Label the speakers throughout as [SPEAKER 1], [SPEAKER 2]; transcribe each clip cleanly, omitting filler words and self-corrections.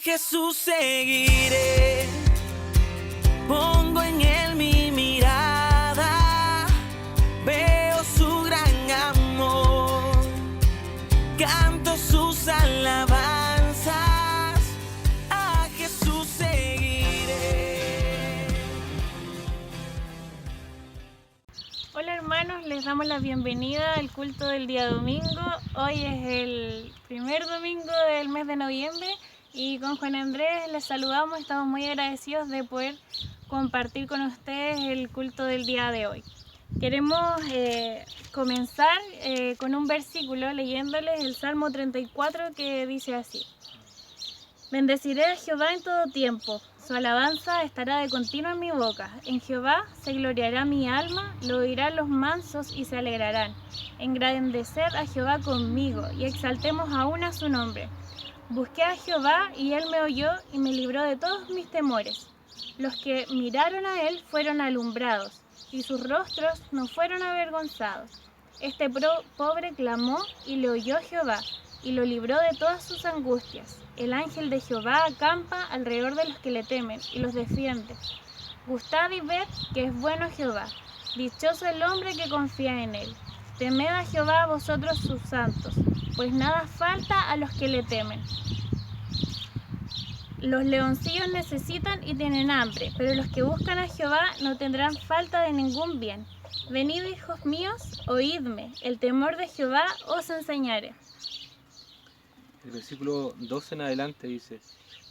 [SPEAKER 1] Jesús seguiré, pongo en él mi mirada, veo su gran amor, canto sus alabanzas, a Jesús seguiré.
[SPEAKER 2] Hola hermanos, les damos la bienvenida al culto del día domingo. Hoy es el primer domingo del mes de noviembre y con Juan Andrés les saludamos. Estamos muy agradecidos de poder compartir con ustedes el culto del día de hoy. Queremos comenzar con un versículo leyéndoles el Salmo 34 que dice así: Bendeciré a Jehová en todo tiempo, su alabanza estará de continuo en mi boca. En Jehová se gloriará mi alma, lo oirán los mansos y se alegrarán. Engrandeced a Jehová conmigo y exaltemos aún a su nombre. Busqué a Jehová y él me oyó y me libró de todos mis temores. Los que miraron a él fueron alumbrados y sus rostros no fueron avergonzados. Este pobre clamó y le oyó Jehová y lo libró de todas sus angustias. El ángel de Jehová acampa alrededor de los que le temen y los defiende. Gustad y ved que es bueno Jehová. Dichoso el hombre que confía en él. Temed a Jehová vosotros sus santos, pues nada falta a los que le temen. Los leoncillos necesitan y tienen hambre, pero los que buscan a Jehová no tendrán falta de ningún bien. Venid, hijos míos, oídme, el temor de Jehová os enseñaré.
[SPEAKER 3] El versículo 12 en adelante dice: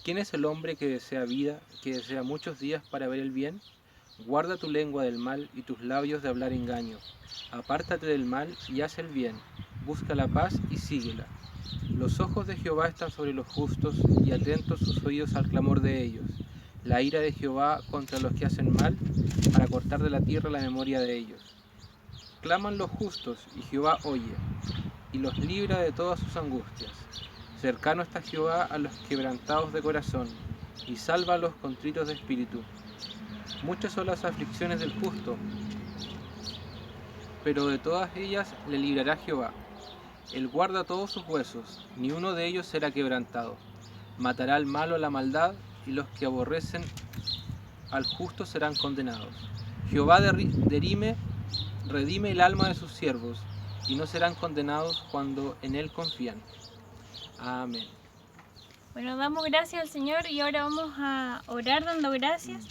[SPEAKER 3] ¿Quién es el hombre que desea vida, que desea muchos días para ver el bien? Guarda tu lengua del mal y tus labios de hablar engaño. Apártate del mal y haz el bien. Busca la paz y síguela. Los ojos de Jehová están sobre los justos y atentos sus oídos al clamor de ellos. La ira de Jehová contra los que hacen mal, para cortar de la tierra la memoria de ellos. Claman los justos y Jehová oye, y los libra de todas sus angustias. Cercano está Jehová a los quebrantados de corazón, y salva a los contritos de espíritu. Muchas son las aflicciones del justo, pero de todas ellas le librará Jehová. Él guarda todos sus huesos, ni uno de ellos será quebrantado. Matará al malo la maldad, y los que aborrecen al justo serán condenados. Jehová redime el alma de sus siervos, y no serán condenados cuando en él confían. Amén.
[SPEAKER 2] Bueno, damos gracias al Señor y ahora vamos a orar dando gracias,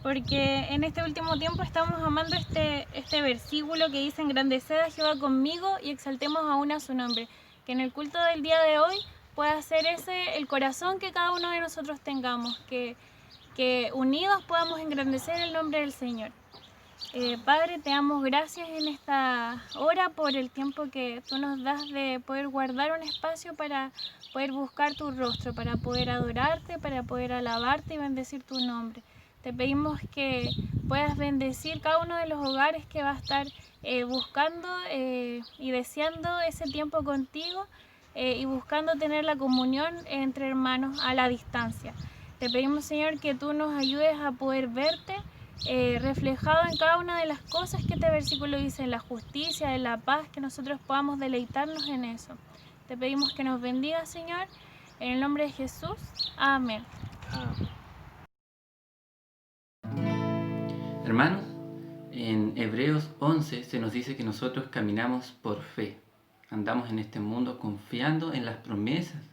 [SPEAKER 2] porque en este último tiempo estamos amando este versículo que dice: engrandeced a Jehová conmigo y exaltemos aún a su nombre. Que en el culto del día de hoy pueda ser ese el corazón que cada uno de nosotros tengamos, que unidos podamos engrandecer el nombre del Señor. Padre, te damos gracias en esta hora por el tiempo que tú nos das de poder guardar un espacio para poder buscar tu rostro, para poder adorarte, para poder alabarte y bendecir tu nombre. Te pedimos que puedas bendecir cada uno de los hogares que va a estar buscando y deseando ese tiempo contigo y buscando tener la comunión entre hermanos a la distancia. Te pedimos, Señor, que tú nos ayudes a poder verte reflejado en cada una de las cosas que este versículo dice, en la justicia, en la paz, que nosotros podamos deleitarnos en eso. Te pedimos que nos bendiga, Señor, en el nombre de Jesús. Amén.
[SPEAKER 4] Hermanos, en Hebreos 11 se nos dice que nosotros caminamos por fe. Andamos en este mundo confiando en las promesas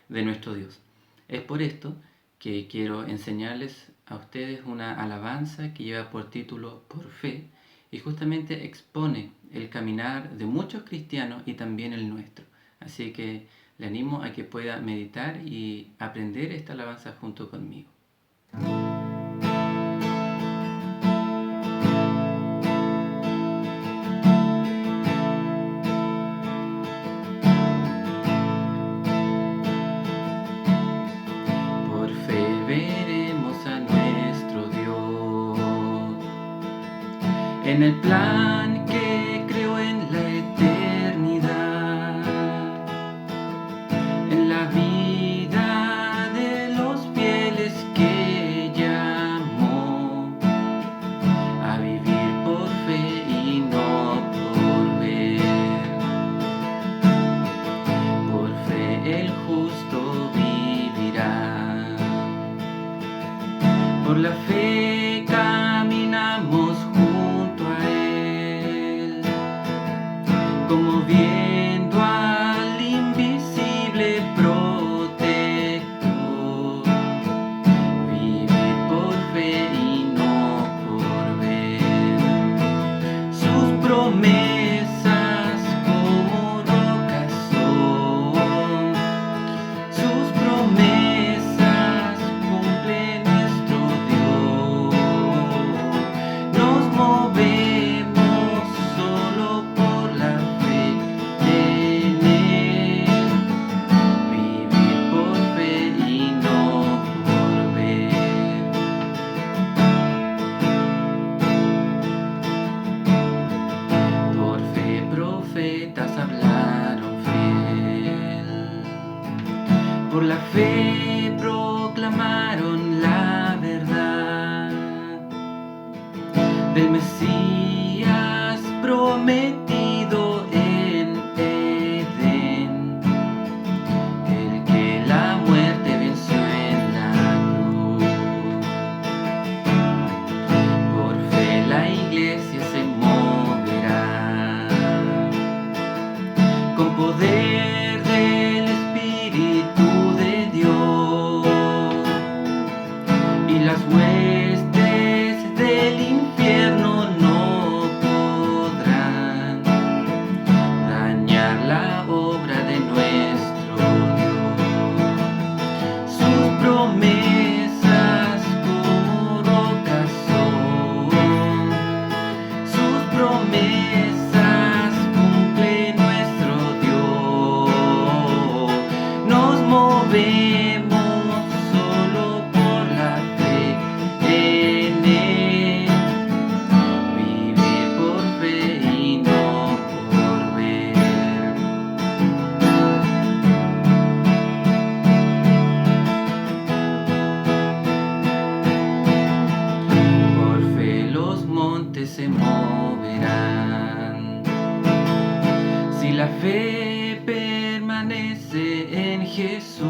[SPEAKER 4] de nuestro Dios. Es por esto que quiero enseñarles a ustedes una alabanza que lleva por título Por Fe y justamente expone el caminar de muchos cristianos y también el nuestro. Así que le animo a que pueda meditar y aprender esta alabanza junto conmigo. Por fe veremos a nuestro Dios en el plan que creó en la eternidad, en la vida de los fieles que llamó a vivir por fe y no por ver. Por fe el justo vive. Por la fe caminamos junto a Él, como viendo al invisible protector. Vivir por fe y no por ver. Sus promesas como rocas son. Sus promesas cumple nuestro Dios. Nos movemos solo por la fe en Él. Vivir por fe y no por ver. Por fe profetas hablaron fiel. Por la fe proclamaron la verdad del Mesías prometido en Edén, el que la muerte venció en la cruz. Por fe la iglesia se moverá con poder del Espíritu de Dios, y las huestes del infierno no podrán dañar la obra de nuestro Dios. Sus promesas como rocas son. Sus promesas cumple nuestro Dios. Nos movemos solo por la fe en Él. Vivir por fe y no por ver. Por fe los montes se moverán. Si la fe permanece en Jesús,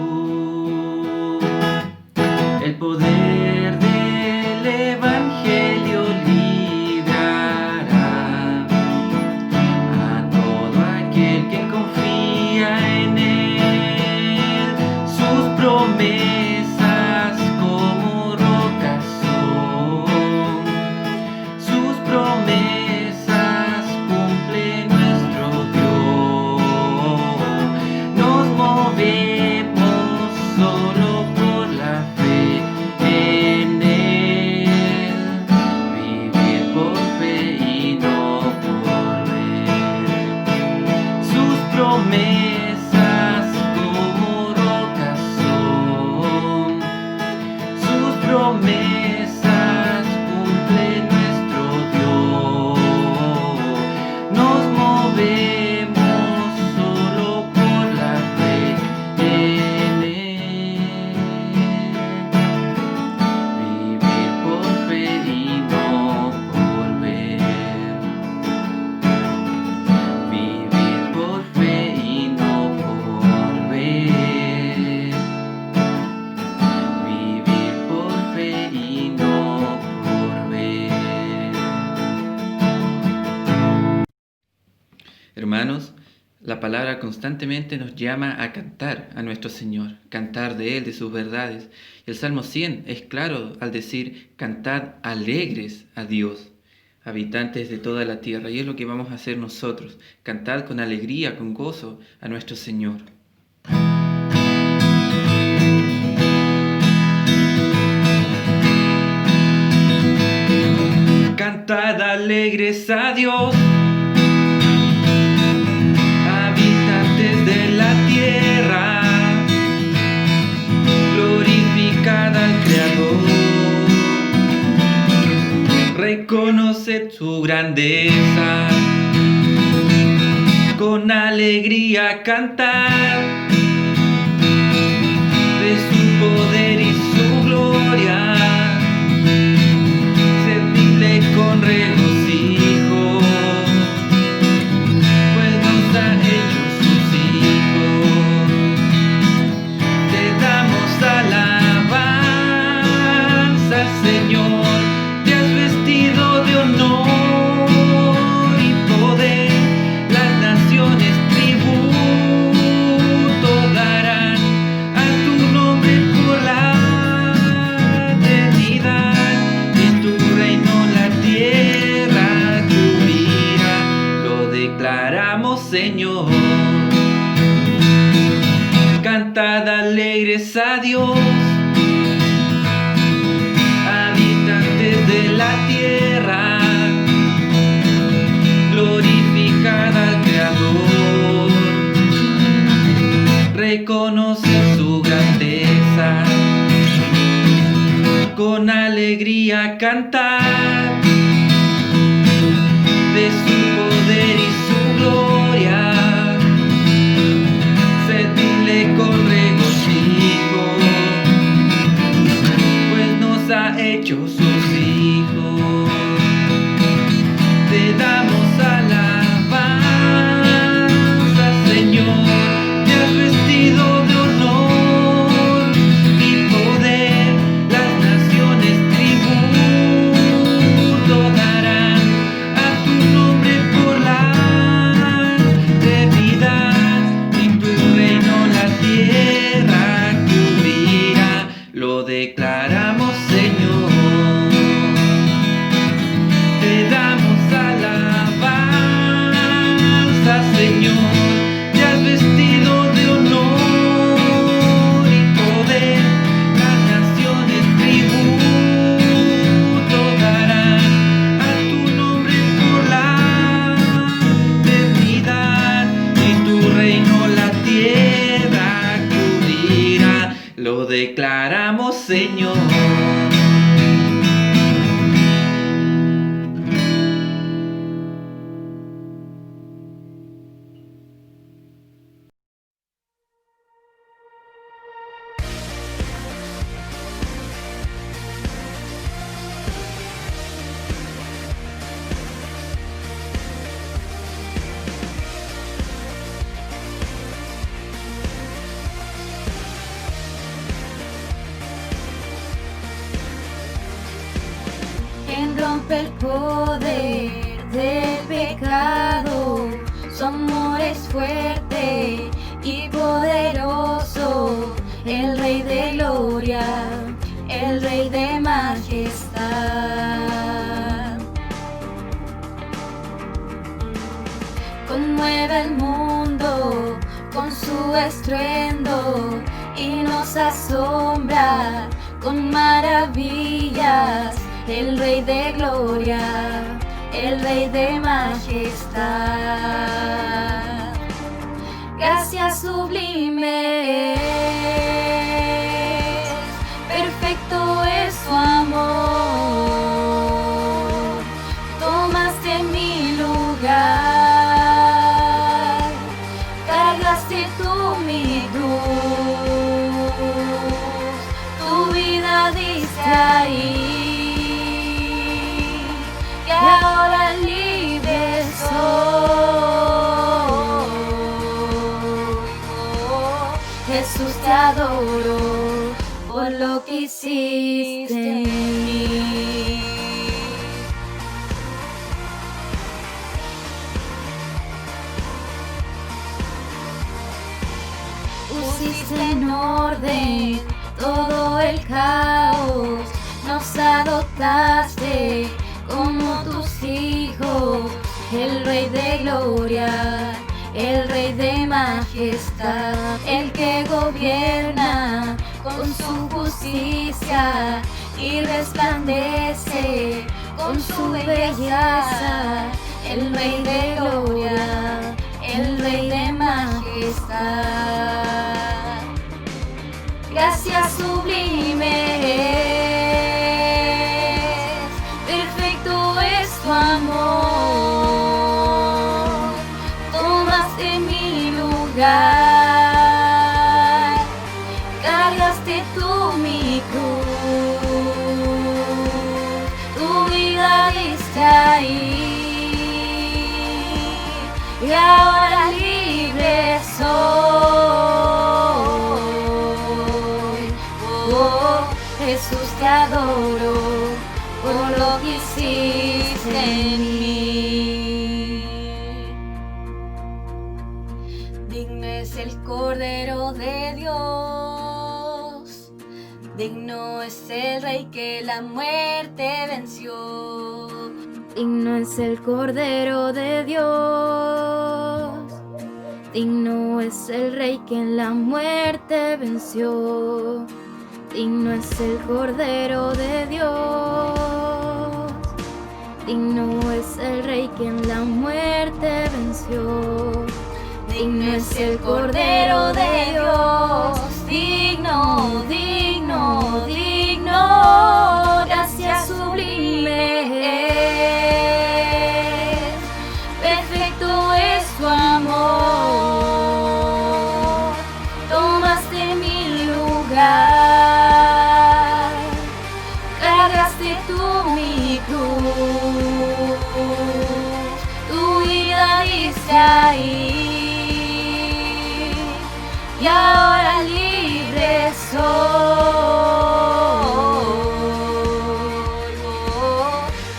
[SPEAKER 4] el poder del Evangelio librará a todo aquel que confía en Él. Sus promesas como rocas son. Sus promesas cumple nuestro Dios. Nos movemos solo por la fe en Él. Vivir por fe y no por ver. Sus promesas como rocas son. Sus promesas cumple nuestro Dios. Nos movemos solo por la fe en Él. Vivir por fe y no por ver. Vivir por fe y no por ver. Vivir por fe y no por ver. Hermanos, la palabra constantemente nos llama a cantar a nuestro Señor, cantar de Él, de sus verdades. El Salmo 100 es claro al decir: cantad alegres a Dios, habitantes de toda la tierra. Y es lo que vamos a hacer nosotros, cantad con alegría, con gozo a nuestro Señor. Cantad alegres a Dios, habitantes de la tierra, glorificad al Creador, reconoced su grandeza, con alegría cantad de su poder y su gloria. Servidle con regocijo, pues nos ha hecho sus hijos. Te damos alabanza, Señor. cantad alegres a Dios, habitantes de la tierra, glorificad al Creador, reconoced su grandeza, con alegría cantad de su poder y su gloria, sedile con regocijo, pues nos ha hecho sus hijos. Te damos alabanza, Señor, te has vestido de honor y poder, las naciones tributo darán a tu nombre por la eternidad, y tu reino la tierra cubrirá. Lo declaramos, Señor. Te damos alabanza, Señor, te has vestido de honor y poder, las naciones tributo darán a tu nombre por la eternidad, y tu reino la tierra cubrirá. Lo declaramos, Señor.
[SPEAKER 5] Quien rompe el poder del pecado, su amor es fuerte y poderoso, el Rey de gloria, el Rey de majestad. Conmueve el mundo con su estruendo y nos asombra con maravillas, el Rey de gloria, el Rey de majestad. Gracias sublimes, perfecto es su amor. Tomaste mi lugar, cargaste tú mi cruz, tu vida diste ahí. Y ahora libre soy. Jesús, te adoro por lo que hiciste en mí. Pusiste en orden todo el caos, nos adoptaste como tus hijos, el Rey de gloria, el Rey de majestad, el que gobierna con su justicia y resplandece con su belleza, el Rey de gloria, el Rey de majestad. Gracias sublimes, perfecto es tu amor. Tomaste mi lugar, cargaste tú mi cruz, tu vida diste ahí. Y ahora libre soy. Oh, Jesús, te adoro por lo que hiciste en mí. Digno es el Cordero de Dios, digno es el Rey que la muerte venció. Digno es el Cordero de Dios, Digno es el Rey que en la muerte venció. Digno es el Cordero de Dios. Digno es el Rey que en la muerte venció. Digno es el Cordero de Dios. Digno, digno, digno. Gracias sublime es. Perfecto es su amor. Tomaste mi lugar. Cargaste tú mi cruz. Tu vida diste ahí. Y ahora libre soy.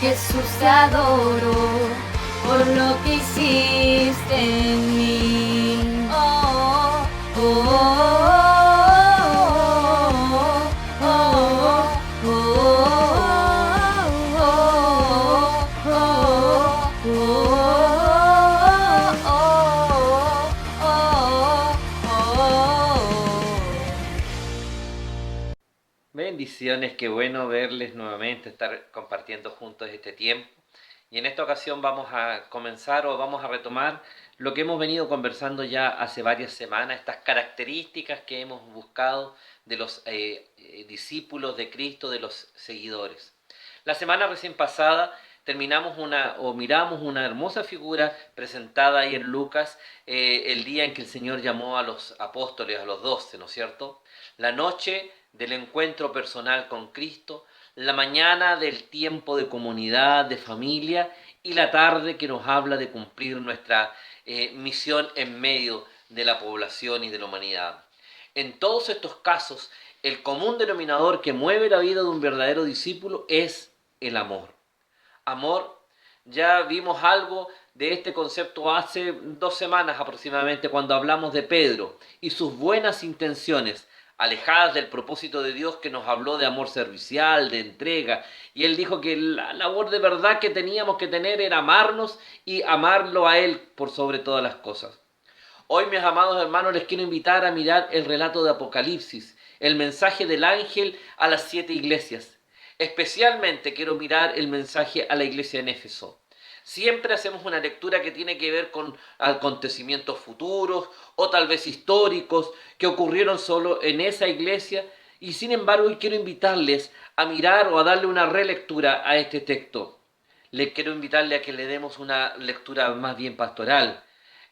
[SPEAKER 5] Jesús, te adoro por lo que hiciste en mí. Oh, oh, oh, oh, oh,
[SPEAKER 6] Bendiciones, qué bueno verles nuevamente, estar compartiendo juntos este tiempo. Y en esta ocasión vamos a comenzar o vamos a retomar lo que hemos venido conversando ya hace varias semanas, estas características que hemos buscado de los discípulos de Cristo, de los seguidores. La semana recién pasada miramos una hermosa figura presentada ahí en Lucas, el día en que el Señor llamó a los apóstoles, a los 12, ¿no es cierto? La noche del encuentro personal con Cristo, la mañana del tiempo de comunidad, de familia, y la tarde que nos habla de cumplir nuestra misión en medio de la población y de la humanidad. En todos estos casos, el común denominador que mueve la vida de un verdadero discípulo es el amor. Amor, ya vimos algo de este concepto hace 2 semanas aproximadamente cuando hablamos de Pedro y sus buenas intenciones, alejadas del propósito de Dios, que nos habló de amor servicial, de entrega, y él dijo que la labor de verdad que teníamos que tener era amarnos y amarlo a Él por sobre todas las cosas. Hoy, mis amados hermanos, les quiero invitar a mirar el relato de Apocalipsis, el mensaje del ángel a las 7 iglesias. Especialmente quiero mirar el mensaje a la iglesia en Éfeso. Siempre hacemos una lectura que tiene que ver con acontecimientos futuros o tal vez históricos que ocurrieron solo en esa iglesia, y sin embargo hoy quiero invitarles a mirar o a darle una relectura a este texto. Le quiero invitarle a que le demos una lectura más bien pastoral,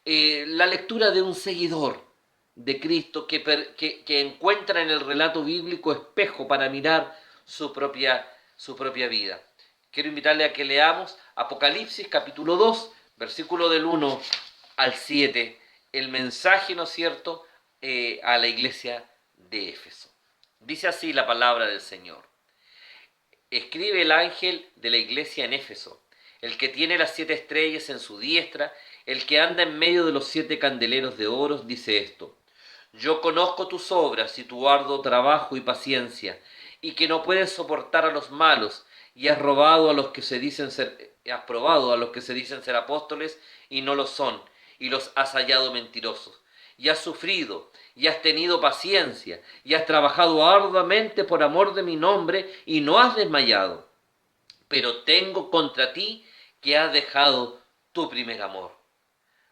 [SPEAKER 6] la lectura de un seguidor de Cristo que encuentra en el relato bíblico espejo para mirar su propia vida. Quiero invitarle a que leamos Apocalipsis capítulo 2, versículo del 1 al 7, el mensaje, ¿no es cierto?, a la iglesia de Éfeso. Dice así la palabra del Señor. Escribe el ángel de la iglesia en Éfeso, el que tiene las 7 estrellas en su diestra, el que anda en medio de los 7 candeleros de oro, dice esto: Yo conozco tus obras y tu arduo trabajo y paciencia, y que no puedes soportar a los malos, y has probado a los que se dicen ser apóstoles y no lo son, y los has hallado mentirosos. Y has sufrido, y has tenido paciencia, y has trabajado arduamente por amor de mi nombre, y no has desmayado. Pero tengo contra ti que has dejado tu primer amor.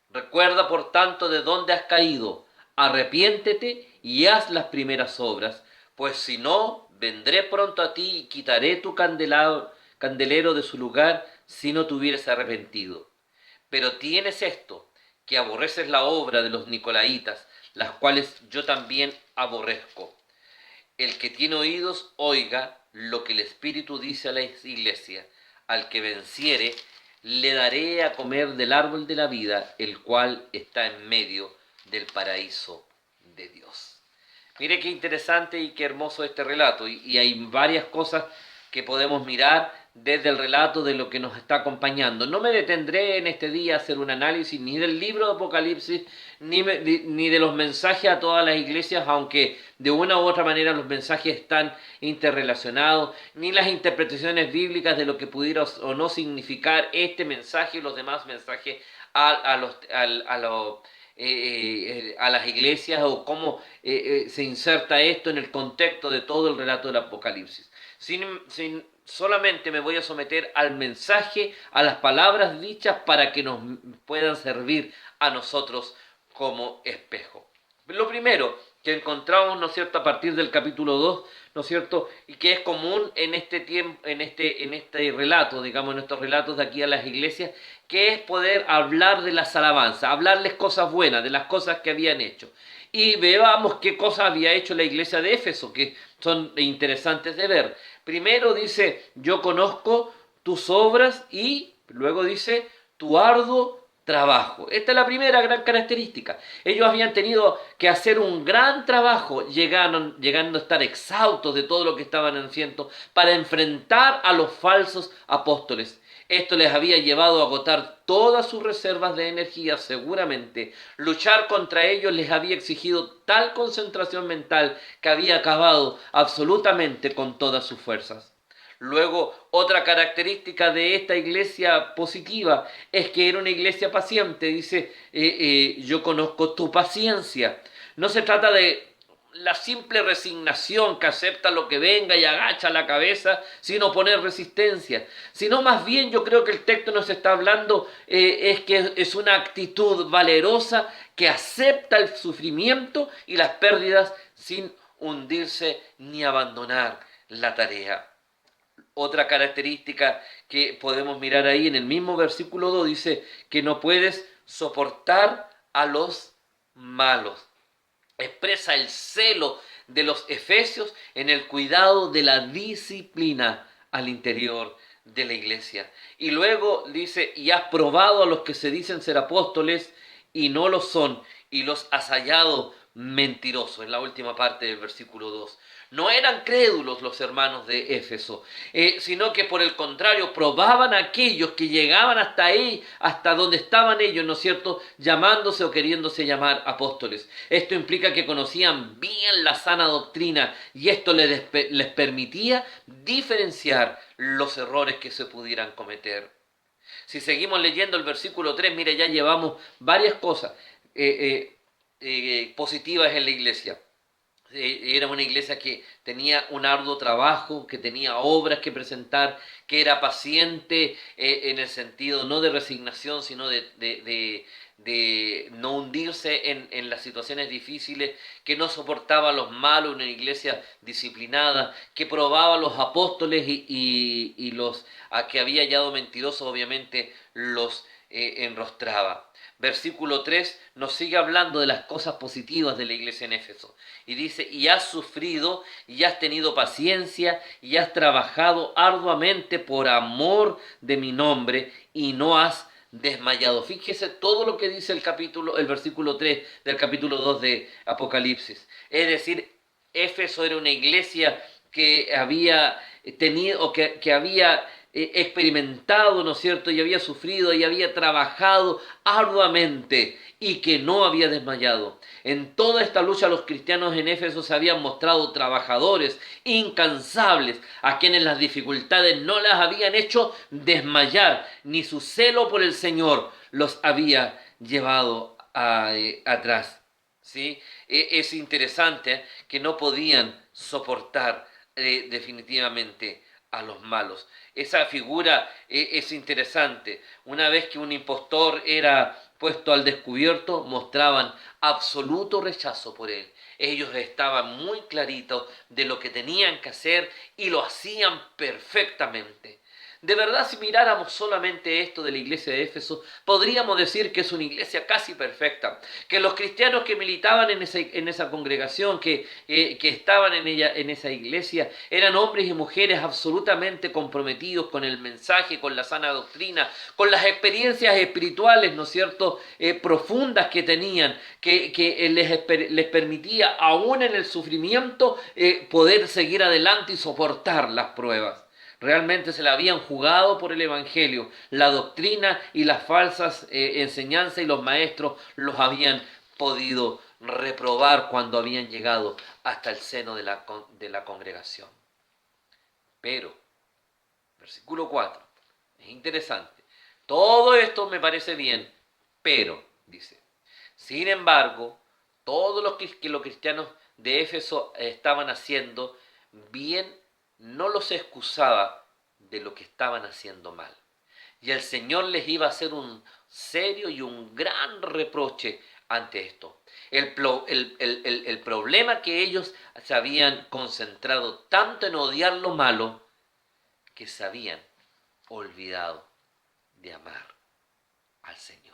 [SPEAKER 6] Recuerda, por tanto, de dónde has caído, arrepiéntete y haz las primeras obras, pues si no, vendré pronto a ti y quitaré tu candelero de su lugar si no te hubieras arrepentido. Pero tienes esto, que aborreces la obra de los nicolaítas, las cuales yo también aborrezco. El que tiene oídos, oiga lo que el Espíritu dice a la iglesia. Al que venciere, le daré a comer del árbol de la vida, el cual está en medio del paraíso de Dios. Mire qué interesante y qué hermoso este relato, y hay varias cosas que podemos mirar desde el relato de lo que nos está acompañando. No me detendré en este día a hacer un análisis ni del libro de Apocalipsis, ni de los mensajes a todas las iglesias, aunque de una u otra manera los mensajes están interrelacionados, ni las interpretaciones bíblicas de lo que pudiera o no significar este mensaje y los demás mensajes a los a las iglesias o cómo se inserta esto en el contexto de todo el relato del Apocalipsis. Solamente me voy a someter al mensaje, a las palabras dichas para que nos puedan servir a nosotros como espejo. Lo primero que encontramos, ¿no es cierto?, a partir del capítulo 2, ¿no es cierto?, y que es común en este tiempo, en este relato, digamos, en estos relatos de aquí a las iglesias, que es poder hablar de las alabanzas, hablarles cosas buenas, de las cosas que habían hecho. Y veamos qué cosas había hecho la iglesia de Éfeso, que son interesantes de ver. Primero dice, yo conozco tus obras, y luego dice, tu arduo trabajo. Esta es la primera gran característica. Ellos habían tenido que hacer un gran trabajo, llegando a estar exhaustos de todo lo que estaban haciendo para enfrentar a los falsos apóstoles. Esto les había llevado a agotar todas sus reservas de energía seguramente. Luchar contra ellos les había exigido tal concentración mental que había acabado absolutamente con todas sus fuerzas. Luego, otra característica de esta iglesia positiva es que era una iglesia paciente. Dice, yo conozco tu paciencia. No se trata de la simple resignación que acepta lo que venga y agacha la cabeza sin oponer resistencia, sino más bien yo creo que el texto nos está hablando es que es una actitud valerosa que acepta el sufrimiento y las pérdidas sin hundirse ni abandonar la tarea. Otra característica que podemos mirar ahí en el mismo versículo 2 dice que no puedes soportar a los malos. Expresa el celo de los efesios en el cuidado de la disciplina al interior de la iglesia. Y luego dice, y has probado a los que se dicen ser apóstoles y no lo son, y los has hallado mentirosos, en la última parte del versículo 2. No eran crédulos los hermanos de Éfeso, sino que por el contrario probaban a aquellos que llegaban hasta ahí, hasta donde estaban ellos, ¿no es cierto?, llamándose o queriéndose llamar apóstoles. Esto implica que conocían bien la sana doctrina y esto les permitía diferenciar los errores que se pudieran cometer. Si seguimos leyendo el versículo 3, mire, ya llevamos varias cosas positivas en la iglesia. Era una iglesia que tenía un arduo trabajo, que tenía obras que presentar, que era paciente en el sentido no de resignación, sino de no hundirse en las situaciones difíciles, que no soportaba a los malos, una iglesia disciplinada, que probaba a los apóstoles y los a que había hallado mentirosos, obviamente los enrostraba. Versículo 3 nos sigue hablando de las cosas positivas de la iglesia en Éfeso. Y dice, y has sufrido, y has tenido paciencia, y has trabajado arduamente por amor de mi nombre, y no has desmayado. Fíjese todo lo que dice el versículo 3 del capítulo 2 de Apocalipsis. Es decir, Éfeso era una iglesia que había tenido, que había experimentado, ¿no es cierto?, y había sufrido y había trabajado arduamente y que no había desmayado. En toda esta lucha los cristianos en Éfeso se habían mostrado trabajadores, incansables, a quienes las dificultades no las habían hecho desmayar, ni su celo por el Señor los había llevado atrás. ¿Sí? Es interesante que no podían soportar definitivamente a los malos. Esa figura es interesante. Una vez que un impostor era puesto al descubierto, mostraban absoluto rechazo por él. Ellos estaban muy claritos de lo que tenían que hacer y lo hacían perfectamente. De verdad, si miráramos solamente esto de la iglesia de Éfeso, podríamos decir que es una iglesia casi perfecta, que los cristianos que militaban en esa congregación, que estaban en esa iglesia, eran hombres y mujeres absolutamente comprometidos con el mensaje, con la sana doctrina, con las experiencias espirituales, ¿no es cierto?, profundas que tenían, que les permitía, aún en el sufrimiento, poder seguir adelante y soportar las pruebas. Realmente se la habían jugado por el Evangelio. La doctrina y las falsas enseñanzas y los maestros los habían podido reprobar cuando habían llegado hasta el seno de la congregación. Pero, versículo 4, es interesante. Todo esto me parece bien, pero, dice, Sin embargo, todo lo que los cristianos de Éfeso estaban haciendo bien no los excusaba de lo que estaban haciendo mal. Y el Señor les iba a hacer un serio y un gran reproche ante esto. El problema que ellos se habían concentrado tanto en odiar lo malo que se habían olvidado de amar al Señor.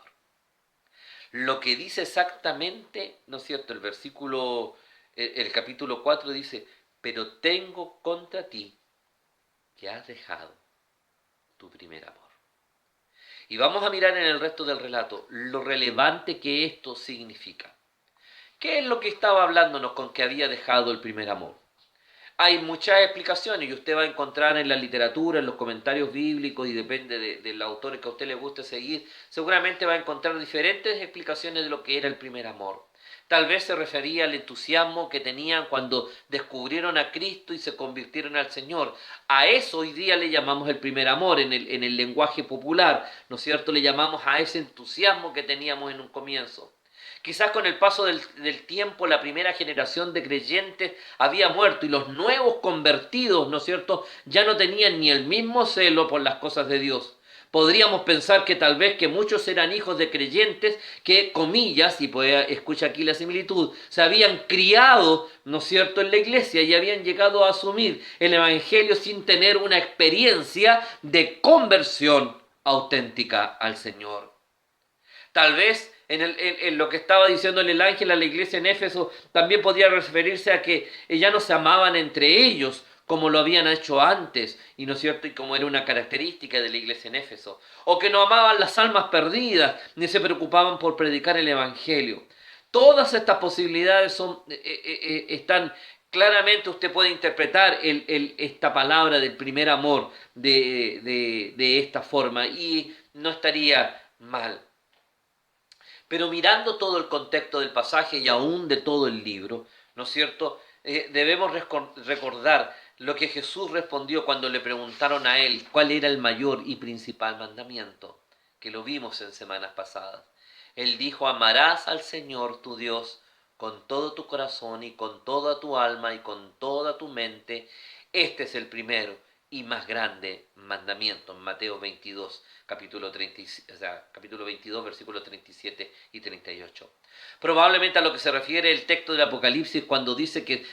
[SPEAKER 6] Lo que dice exactamente, ¿no es cierto? El capítulo 4 dice, pero tengo contra ti que has dejado tu primer amor. Y vamos a mirar en el resto del relato lo relevante que esto significa. ¿Qué es lo que estaba hablándonos con que había dejado el primer amor? Hay muchas explicaciones y usted va a encontrar en la literatura, en los comentarios bíblicos y depende del autor que a usted le guste seguir, seguramente va a encontrar diferentes explicaciones de lo que era el primer amor. Tal vez se refería al entusiasmo que tenían cuando descubrieron a Cristo y se convirtieron al Señor. A eso hoy día le llamamos el primer amor en el lenguaje popular, ¿no es cierto? Le llamamos a ese entusiasmo que teníamos en un comienzo. Quizás con el paso del tiempo la primera generación de creyentes había muerto y los nuevos convertidos, ¿no es cierto?, ya no tenían ni el mismo celo por las cosas de Dios. Podríamos pensar que tal vez que muchos eran hijos de creyentes que, comillas, y pues escucha aquí la similitud, se habían criado, ¿no es cierto?, en la iglesia y habían llegado a asumir el evangelio sin tener una experiencia de conversión auténtica al Señor. Tal vez en lo que estaba diciendo el ángel a la iglesia en Éfeso también podría referirse a que ya no se amaban entre ellos como lo habían hecho antes, y no es cierto, y como era una característica de la iglesia en Éfeso, o que no amaban las almas perdidas, ni se preocupaban por predicar el evangelio. Todas estas posibilidades están claramente, usted puede interpretar esta palabra del primer amor de esta forma, y no estaría mal. Pero mirando todo el contexto del pasaje y aún de todo el libro, ¿no es cierto?, debemos recordar lo que Jesús respondió cuando le preguntaron a él cuál era el mayor y principal mandamiento, que lo vimos en semanas pasadas. Él dijo, amarás al Señor tu Dios con todo tu corazón y con toda tu alma y con toda tu mente. Este es el primero y más grande mandamiento, en Mateo 22, capítulo 22, versículos 37 y 38. Probablemente a lo que se refiere el texto del Apocalipsis cuando dice que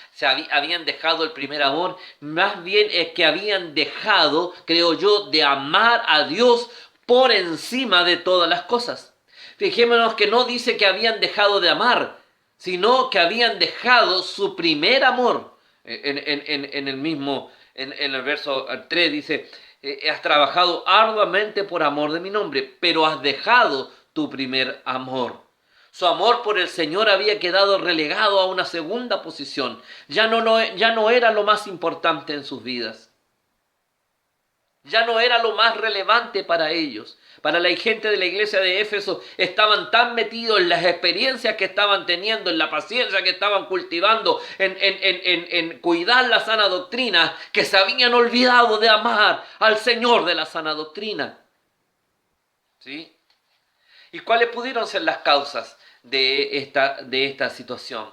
[SPEAKER 6] habían dejado el primer amor, más bien es que habían dejado, creo yo, de amar a Dios por encima de todas las cosas. Fijémonos que no dice que habían dejado de amar, sino que habían dejado su primer amor. En el verso 3 dice, has trabajado arduamente por amor de mi nombre, pero has dejado tu primer amor. Su amor por el Señor había quedado relegado a una segunda posición. Ya no era lo más importante en sus vidas. Ya no era lo más relevante para ellos. Para la gente de la iglesia de Éfeso estaban tan metidos en las experiencias que estaban teniendo, en la paciencia que estaban cultivando, en cuidar la sana doctrina, que se habían olvidado de amar al Señor de la sana doctrina. ¿Sí? ¿Y cuáles pudieron ser las causas de esta situación?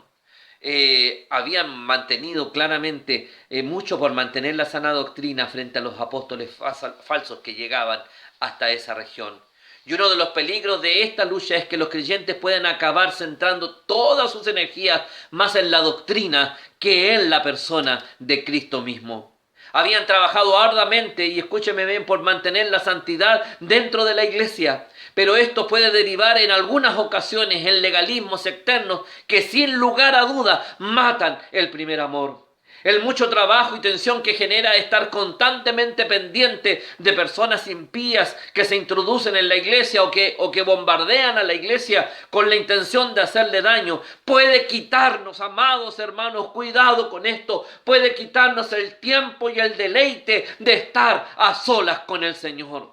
[SPEAKER 6] Habían mantenido claramente mucho por mantener la sana doctrina frente a los apóstoles falsos que llegaban hasta esa región. Y uno de los peligros de esta lucha es que los creyentes pueden acabar centrando todas sus energías más en la doctrina que en la persona de Cristo mismo. Habían trabajado arduamente, y escúcheme bien, por mantener la santidad dentro de la iglesia. Pero esto puede derivar en algunas ocasiones en legalismos externos que sin lugar a duda matan el primer amor. El mucho trabajo y tensión que genera estar constantemente pendiente de personas impías que se introducen en la iglesia o que bombardean a la iglesia con la intención de hacerle daño, puede quitarnos, amados hermanos, cuidado con esto, puede quitarnos el tiempo y el deleite de estar a solas con el Señor.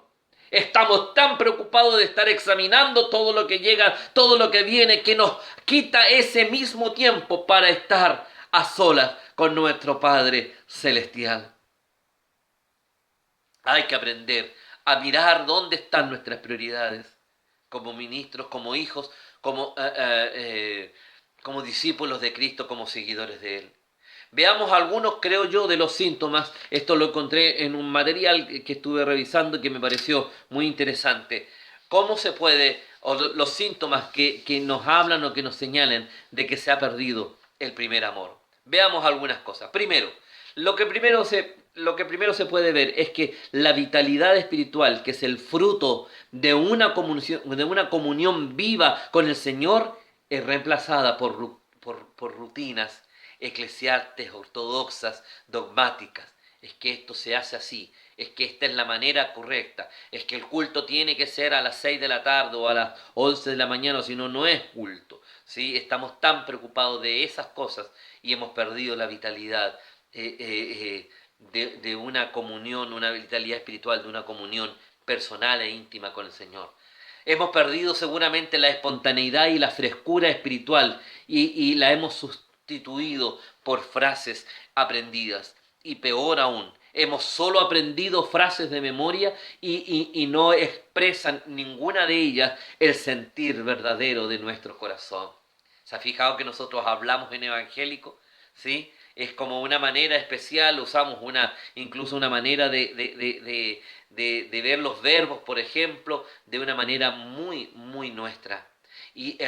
[SPEAKER 6] Estamos tan preocupados de estar examinando todo lo que llega, todo lo que viene, que nos quita ese mismo tiempo para estar a solas con nuestro Padre Celestial. Hay que aprender a mirar dónde están nuestras prioridades, como ministros, como hijos, como discípulos de Cristo, como seguidores de Él. Veamos algunos, creo yo, de los síntomas. Esto lo encontré en un material que estuve revisando y que me pareció muy interesante. ¿Cómo se puede, o los síntomas que nos hablan o que nos señalan de que se ha perdido el primer amor? Veamos algunas cosas. Primero, lo que primero se puede ver es que la vitalidad espiritual, que es el fruto de una comunión viva con el Señor, es reemplazada por rutinas eclesiásticas, ortodoxas, dogmáticas. Es que esto se hace así, es que esta es la manera correcta, es que el culto tiene que ser a las 6 de la tarde o a las 11 de la mañana, o si no, no es culto. ¿Sí? Estamos tan preocupados de esas cosas y hemos perdido la vitalidad de una comunión, una vitalidad espiritual, de una comunión personal e íntima con el Señor. Hemos perdido seguramente la espontaneidad y la frescura espiritual y la hemos sustituido por frases aprendidas. Y peor aún, hemos solo aprendido frases de memoria y no expresan ninguna de ellas el sentir verdadero de nuestro corazón. ¿Se ha fijado que nosotros hablamos en evangélico? ¿Sí? Es como una manera especial, usamos incluso una manera de ver los verbos, por ejemplo, de una manera muy, muy nuestra. Y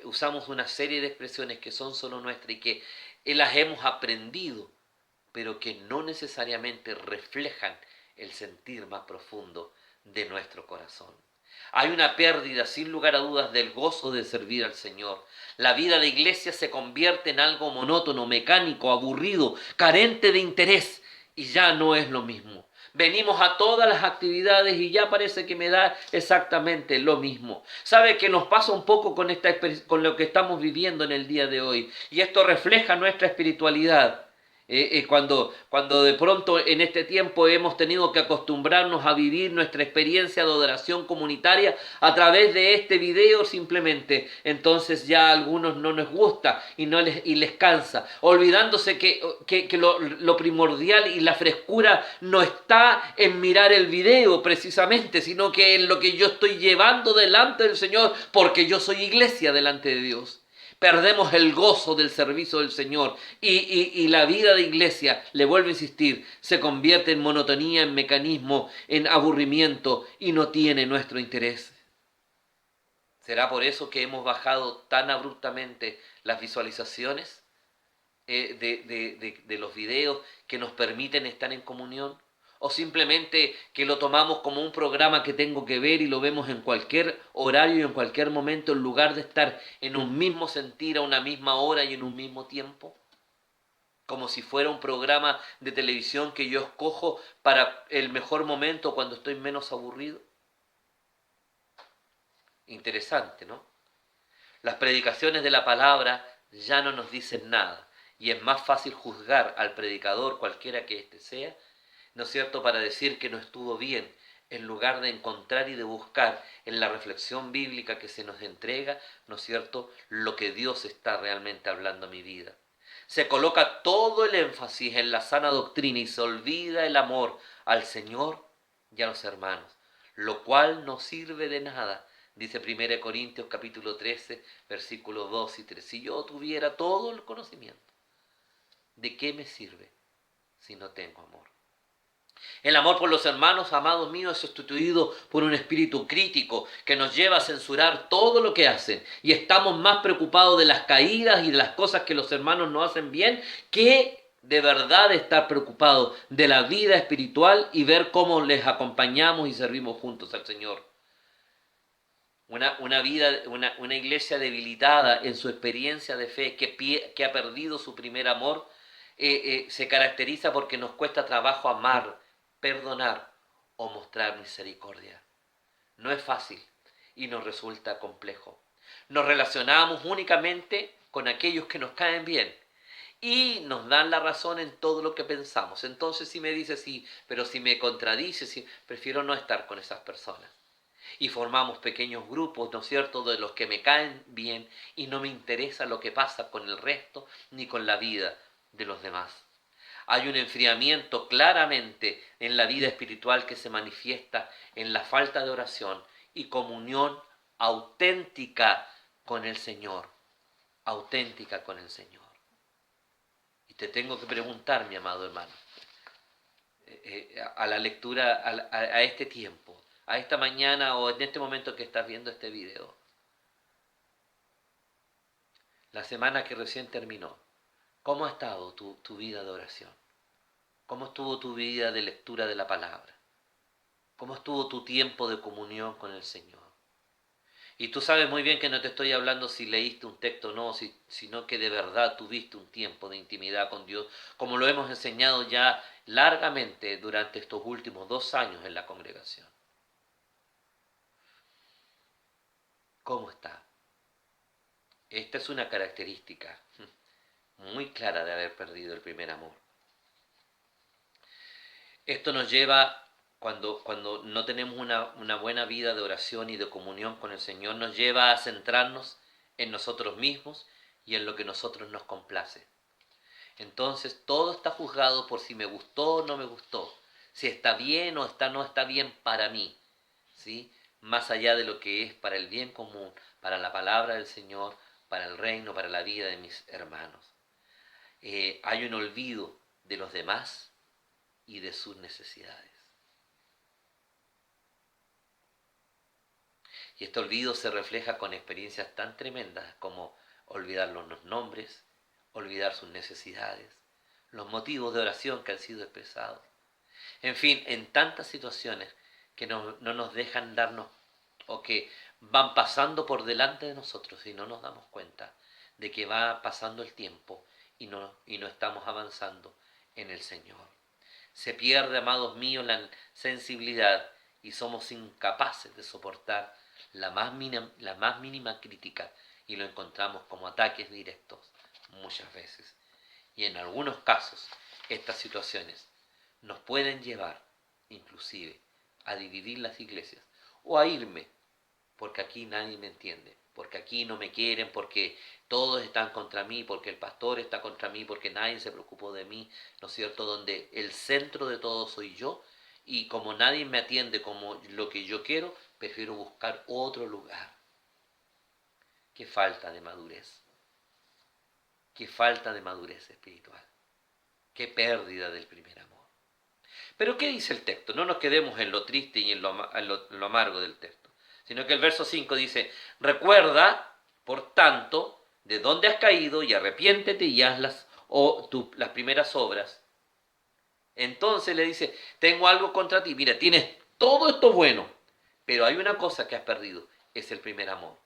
[SPEAKER 6] usamos una serie de expresiones que son solo nuestras y que las hemos aprendido, pero que no necesariamente reflejan el sentir más profundo de nuestro corazón. Hay una pérdida, sin lugar a dudas, del gozo de servir al Señor. La vida de iglesia se convierte en algo monótono, mecánico, aburrido, carente de interés, y ya no es lo mismo. Venimos a todas las actividades y ya parece que me da exactamente lo mismo. ¿Sabe qué nos pasa un poco con lo que estamos viviendo en el día de hoy? Y esto refleja nuestra espiritualidad. Cuando de pronto en este tiempo hemos tenido que acostumbrarnos a vivir nuestra experiencia de adoración comunitaria a través de este video simplemente, entonces ya a algunos no les gusta y les cansa, olvidándose que lo primordial y la frescura no está en mirar el video precisamente, sino que en lo que yo estoy llevando delante del Señor, porque yo soy iglesia delante de Dios. Perdemos el gozo del servicio del Señor y la vida de iglesia, le vuelvo a insistir, se convierte en monotonía, en mecanismo, en aburrimiento y no tiene nuestro interés. ¿Será por eso que hemos bajado tan abruptamente las visualizaciones de los videos que nos permiten estar en comunión? ¿O simplemente que lo tomamos como un programa que tengo que ver y lo vemos en cualquier horario y en cualquier momento en lugar de estar en un mismo sentir a una misma hora y en un mismo tiempo? Como si fuera un programa de televisión que yo escojo para el mejor momento cuando estoy menos aburrido. Interesante, ¿no? Las predicaciones de la palabra ya no nos dicen nada y es más fácil juzgar al predicador, cualquiera que éste sea, ¿no es cierto?, para decir que no estuvo bien, en lugar de encontrar y de buscar en la reflexión bíblica que se nos entrega, ¿no es cierto?, lo que Dios está realmente hablando a mi vida. Se coloca todo el énfasis en la sana doctrina y se olvida el amor al Señor y a los hermanos, lo cual no sirve de nada. Dice 1 Corintios capítulo 13, versículos 2 y 3. Si yo tuviera todo el conocimiento, ¿de qué me sirve si no tengo amor? El amor por los hermanos, amados míos, es sustituido por un espíritu crítico que nos lleva a censurar todo lo que hacen. Y estamos más preocupados de las caídas y de las cosas que los hermanos no hacen bien que de verdad estar preocupados de la vida espiritual y ver cómo les acompañamos y servimos juntos al Señor. Una iglesia debilitada en su experiencia de fe, que ha perdido su primer amor, se caracteriza porque nos cuesta trabajo amar, perdonar o mostrar misericordia. No es fácil y nos resulta complejo. Nos relacionamos únicamente con aquellos que nos caen bien y nos dan la razón en todo lo que pensamos. Entonces, si me dices sí, pero si me contradices, sí, prefiero no estar con esas personas. Y formamos pequeños grupos, ¿no es cierto?, de los que me caen bien y no me interesa lo que pasa con el resto ni con la vida de los demás. Hay un enfriamiento claramente en la vida espiritual que se manifiesta en la falta de oración y comunión auténtica con el Señor, auténtica con el Señor. Y te tengo que preguntar, mi amado hermano, a la lectura, a este tiempo, a esta mañana o en este momento que estás viendo este video, la semana que recién terminó, ¿cómo ha estado tu vida de oración? ¿Cómo estuvo tu vida de lectura de la palabra? ¿Cómo estuvo tu tiempo de comunión con el Señor? Y tú sabes muy bien que no te estoy hablando si leíste un texto o no, sino que de verdad tuviste un tiempo de intimidad con Dios, como lo hemos enseñado ya largamente durante estos últimos 2 años en la congregación. ¿Cómo está? Esta es una característica muy clara de haber perdido el primer amor. Esto nos lleva, cuando no tenemos una buena vida de oración y de comunión con el Señor, nos lleva a centrarnos en nosotros mismos y en lo que a nosotros nos complace. Entonces todo está juzgado por si me gustó o no me gustó, si está bien o no está bien para mí, ¿sí? Más allá de lo que es para el bien común, para la palabra del Señor, para el reino, para la vida de mis hermanos. Hay un olvido de los demás y de sus necesidades. Y este olvido se refleja con experiencias tan tremendas como olvidar los nombres, olvidar sus necesidades, los motivos de oración que han sido expresados. En fin, en tantas situaciones que no nos dejan darnos o que van pasando por delante de nosotros y no nos damos cuenta de que va pasando el tiempo y no estamos avanzando en el Señor. Se pierde, amados míos, la sensibilidad y somos incapaces de soportar la más mínima crítica y lo encontramos como ataques directos muchas veces. Y en algunos casos estas situaciones nos pueden llevar inclusive a dividir las iglesias o a irme porque aquí nadie me entiende, porque aquí no me quieren, porque todos están contra mí, porque el pastor está contra mí, porque nadie se preocupó de mí, ¿no es cierto? Donde el centro de todo soy yo y como nadie me atiende como lo que yo quiero, prefiero buscar otro lugar. Qué falta de madurez. Qué falta de madurez espiritual. Qué pérdida del primer amor. Pero ¿qué dice el texto? No nos quedemos en lo triste y en lo amargo del texto, sino que el verso 5 dice, recuerda, por tanto, de dónde has caído y arrepiéntete y haz las primeras obras. Entonces le dice, tengo algo contra ti. Mira, tienes todo esto bueno, pero hay una cosa que has perdido, es el primer amor.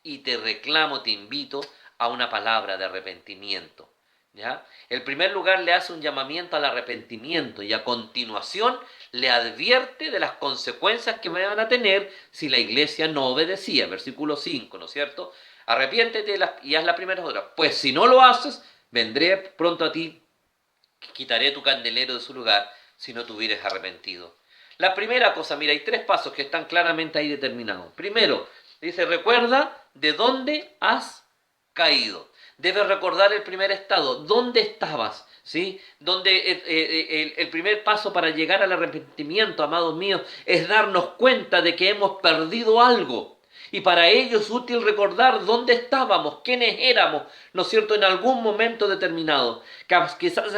[SPEAKER 6] Y te reclamo, te invito a una palabra de arrepentimiento. ¿Ya? En primer lugar le hace un llamamiento al arrepentimiento y a continuación le advierte de las consecuencias que van a tener si la iglesia no obedecía. Versículo 5, ¿no es cierto? Arrepiéntete y haz las primeras obras. Pues si no lo haces, vendré pronto a ti, quitaré tu candelero de su lugar si no te hubieres arrepentido. La primera cosa, mira, hay 3 pasos que están claramente ahí determinados. Primero, dice, recuerda de dónde has caído. Debes recordar el primer estado, dónde estabas, ¿sí? Donde el primer paso para llegar al arrepentimiento, amados míos, es darnos cuenta de que hemos perdido algo. Y para ello es útil recordar dónde estábamos, quiénes éramos, ¿no es cierto?, en algún momento determinado. Quizás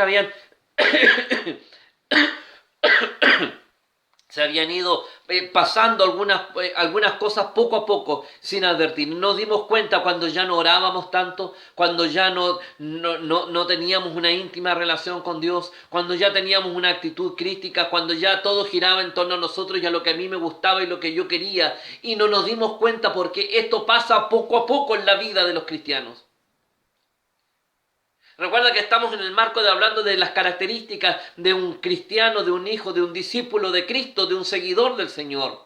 [SPEAKER 6] se habían ido pasando algunas cosas poco a poco sin advertir. Nos dimos cuenta cuando ya no orábamos tanto, cuando ya no teníamos una íntima relación con Dios, cuando ya teníamos una actitud crítica, cuando ya todo giraba en torno a nosotros y a lo que a mí me gustaba y lo que yo quería. Y no nos dimos cuenta porque esto pasa poco a poco en la vida de los cristianos. Recuerda que estamos en el marco de hablando de las características de un cristiano, de un hijo, de un discípulo de Cristo, de un seguidor del Señor.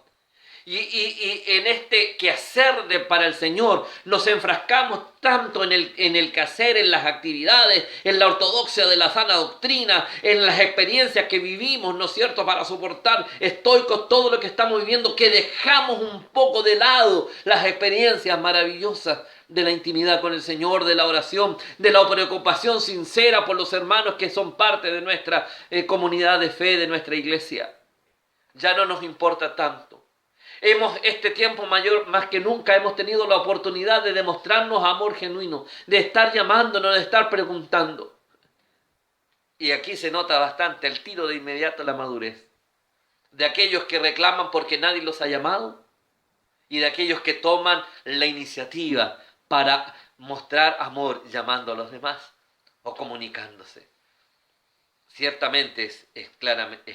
[SPEAKER 6] Y en este quehacer para el Señor nos enfrascamos tanto en el quehacer, en las actividades, en la ortodoxia de la sana doctrina, en las experiencias que vivimos, ¿no es cierto?, para soportar estoicos todo lo que estamos viviendo, que dejamos un poco de lado las experiencias maravillosas de la intimidad con el Señor, de la oración, de la preocupación sincera por los hermanos que son parte de nuestra comunidad de fe, de nuestra iglesia. Ya no nos importa tanto. Este tiempo mayor, más que nunca, hemos tenido la oportunidad de demostrarnos amor genuino, de estar llamándonos, de estar preguntando. Y aquí se nota bastante el tiro de inmediato la madurez. De aquellos que reclaman porque nadie los ha llamado y de aquellos que toman la iniciativa para mostrar amor llamando a los demás o comunicándose. Ciertamente es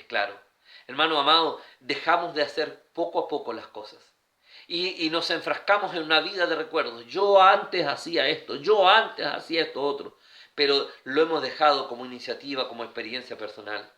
[SPEAKER 6] claro. Hermano amado, dejamos de hacer poco a poco las cosas y nos enfrascamos en una vida de recuerdos. Yo antes hacía esto, yo antes hacía esto otro, pero lo hemos dejado como iniciativa, como experiencia personal.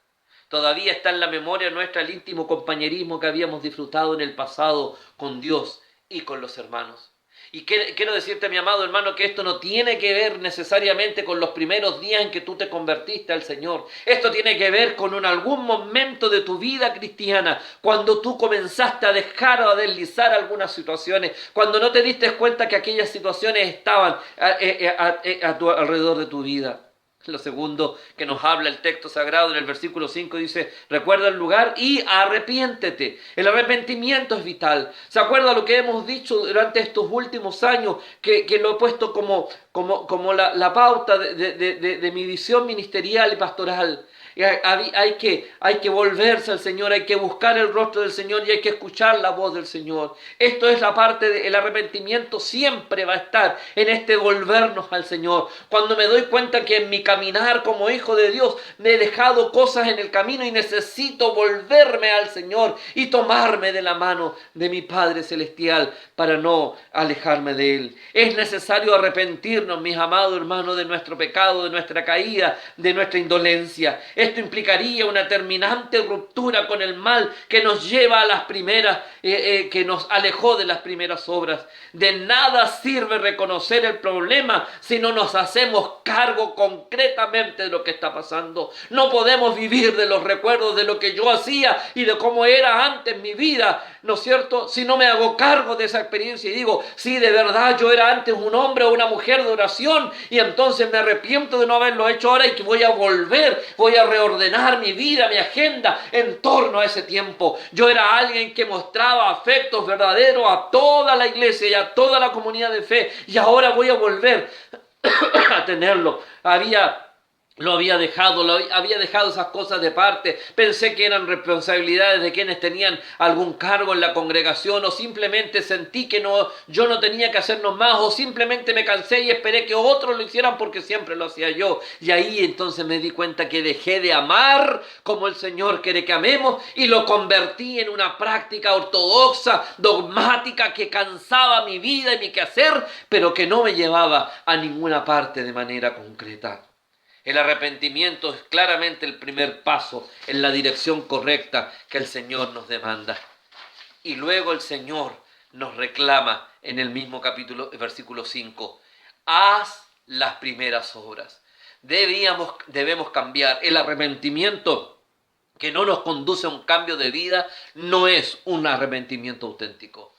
[SPEAKER 6] Todavía está en la memoria nuestra el íntimo compañerismo que habíamos disfrutado en el pasado con Dios y con los hermanos. Y quiero decirte, mi amado hermano, que esto no tiene que ver necesariamente con los primeros días en que tú te convertiste al Señor. Esto tiene que ver con algún momento de tu vida cristiana, cuando tú comenzaste a dejar o a deslizar algunas situaciones, cuando no te diste cuenta que aquellas situaciones estaban alrededor de tu vida. Lo segundo que nos habla el texto sagrado en el versículo 5 dice, recuerda el lugar y arrepiéntete. El arrepentimiento es vital. ¿Se acuerda lo que hemos dicho durante estos últimos años? Que lo he puesto como la pauta de mi visión ministerial y pastoral. Hay que volverse al Señor, hay que buscar el rostro del Señor y hay que escuchar la voz del Señor. Esto es la parte del arrepentimiento, siempre va a estar en este volvernos al Señor. Cuando me doy cuenta que en mi caminar como hijo de Dios me he dejado cosas en el camino y necesito volverme al Señor y tomarme de la mano de mi Padre Celestial para no alejarme de Él. Es necesario arrepentirnos, mis amados hermanos, de nuestro pecado, de nuestra caída, de nuestra indolencia. Esto implicaría una terminante ruptura con el mal que nos lleva a las primeras, que nos alejó de las primeras obras. De nada sirve reconocer el problema si no nos hacemos cargo concretamente de lo que está pasando. No podemos vivir de los recuerdos de lo que yo hacía y de cómo era antes mi vida, ¿no es cierto? Si no me hago cargo de esa experiencia y digo, sí, de verdad yo era antes un hombre o una mujer de oración y entonces me arrepiento de no haberlo hecho ahora y que voy a volver, voy a reordenar mi vida, mi agenda en torno a ese tiempo. Yo era alguien que mostraba afectos verdaderos a toda la iglesia y a toda la comunidad de fe y ahora voy a volver a tenerlo. Lo había dejado esas cosas de parte. Pensé que eran responsabilidades de quienes tenían algún cargo en la congregación, o simplemente sentí que yo no tenía que hacernos más, o simplemente me cansé y esperé que otros lo hicieran porque siempre lo hacía yo. Y ahí entonces me di cuenta que dejé de amar como el Señor quiere que amemos y lo convertí en una práctica ortodoxa, dogmática, que cansaba mi vida y mi quehacer, pero que no me llevaba a ninguna parte de manera concreta. El arrepentimiento es claramente el primer paso en la dirección correcta que el Señor nos demanda. Y luego el Señor nos reclama en el mismo capítulo, versículo 5, haz las primeras obras. Debemos cambiar. El arrepentimiento que no nos conduce a un cambio de vida no es un arrepentimiento auténtico.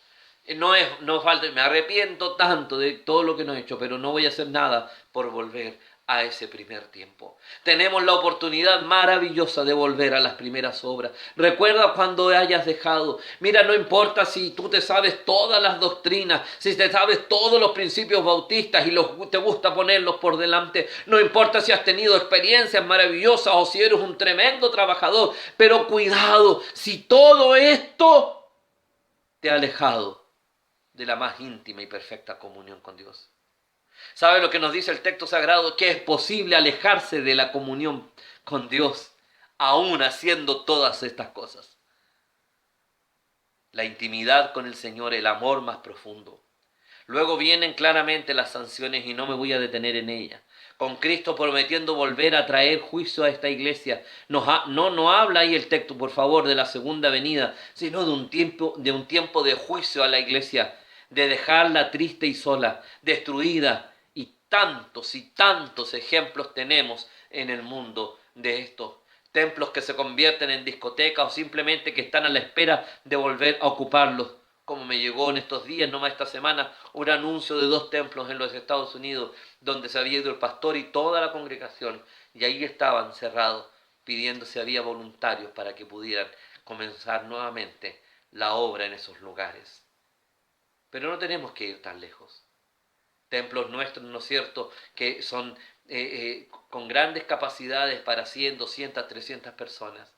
[SPEAKER 6] No falta, me arrepiento tanto de todo lo que no he hecho, pero no voy a hacer nada por volver a ese primer tiempo. Tenemos la oportunidad maravillosa de volver a las primeras obras. Recuerda cuando hayas dejado. Mira, no importa si tú te sabes todas las doctrinas, si te sabes todos los principios bautistas y te gusta ponerlos por delante. No importa si has tenido experiencias maravillosas o si eres un tremendo trabajador. Pero cuidado, si todo esto te ha alejado de la más íntima y perfecta comunión con Dios. ¿Sabe lo que nos dice el texto sagrado? Que es posible alejarse de la comunión con Dios, aún haciendo todas estas cosas. La intimidad con el Señor, el amor más profundo. Luego vienen claramente las sanciones y no me voy a detener en ellas. Con Cristo prometiendo volver a traer juicio a esta iglesia. No habla ahí el texto, por favor, de la segunda venida, sino de un tiempo de juicio a la iglesia, de dejarla triste y sola, destruida. Tantos y tantos ejemplos tenemos en el mundo de estos templos que se convierten en discotecas o simplemente que están a la espera de volver a ocuparlos. Como me llegó en estos días, nomás esta semana, un anuncio de 2 templos en los Estados Unidos donde se había ido el pastor y toda la congregación y ahí estaban cerrados pidiendo si había voluntarios para que pudieran comenzar nuevamente la obra en esos lugares. Pero no tenemos que ir tan lejos. Templos nuestros, ¿no es cierto?, que son con grandes capacidades para 100, 200, 300 personas,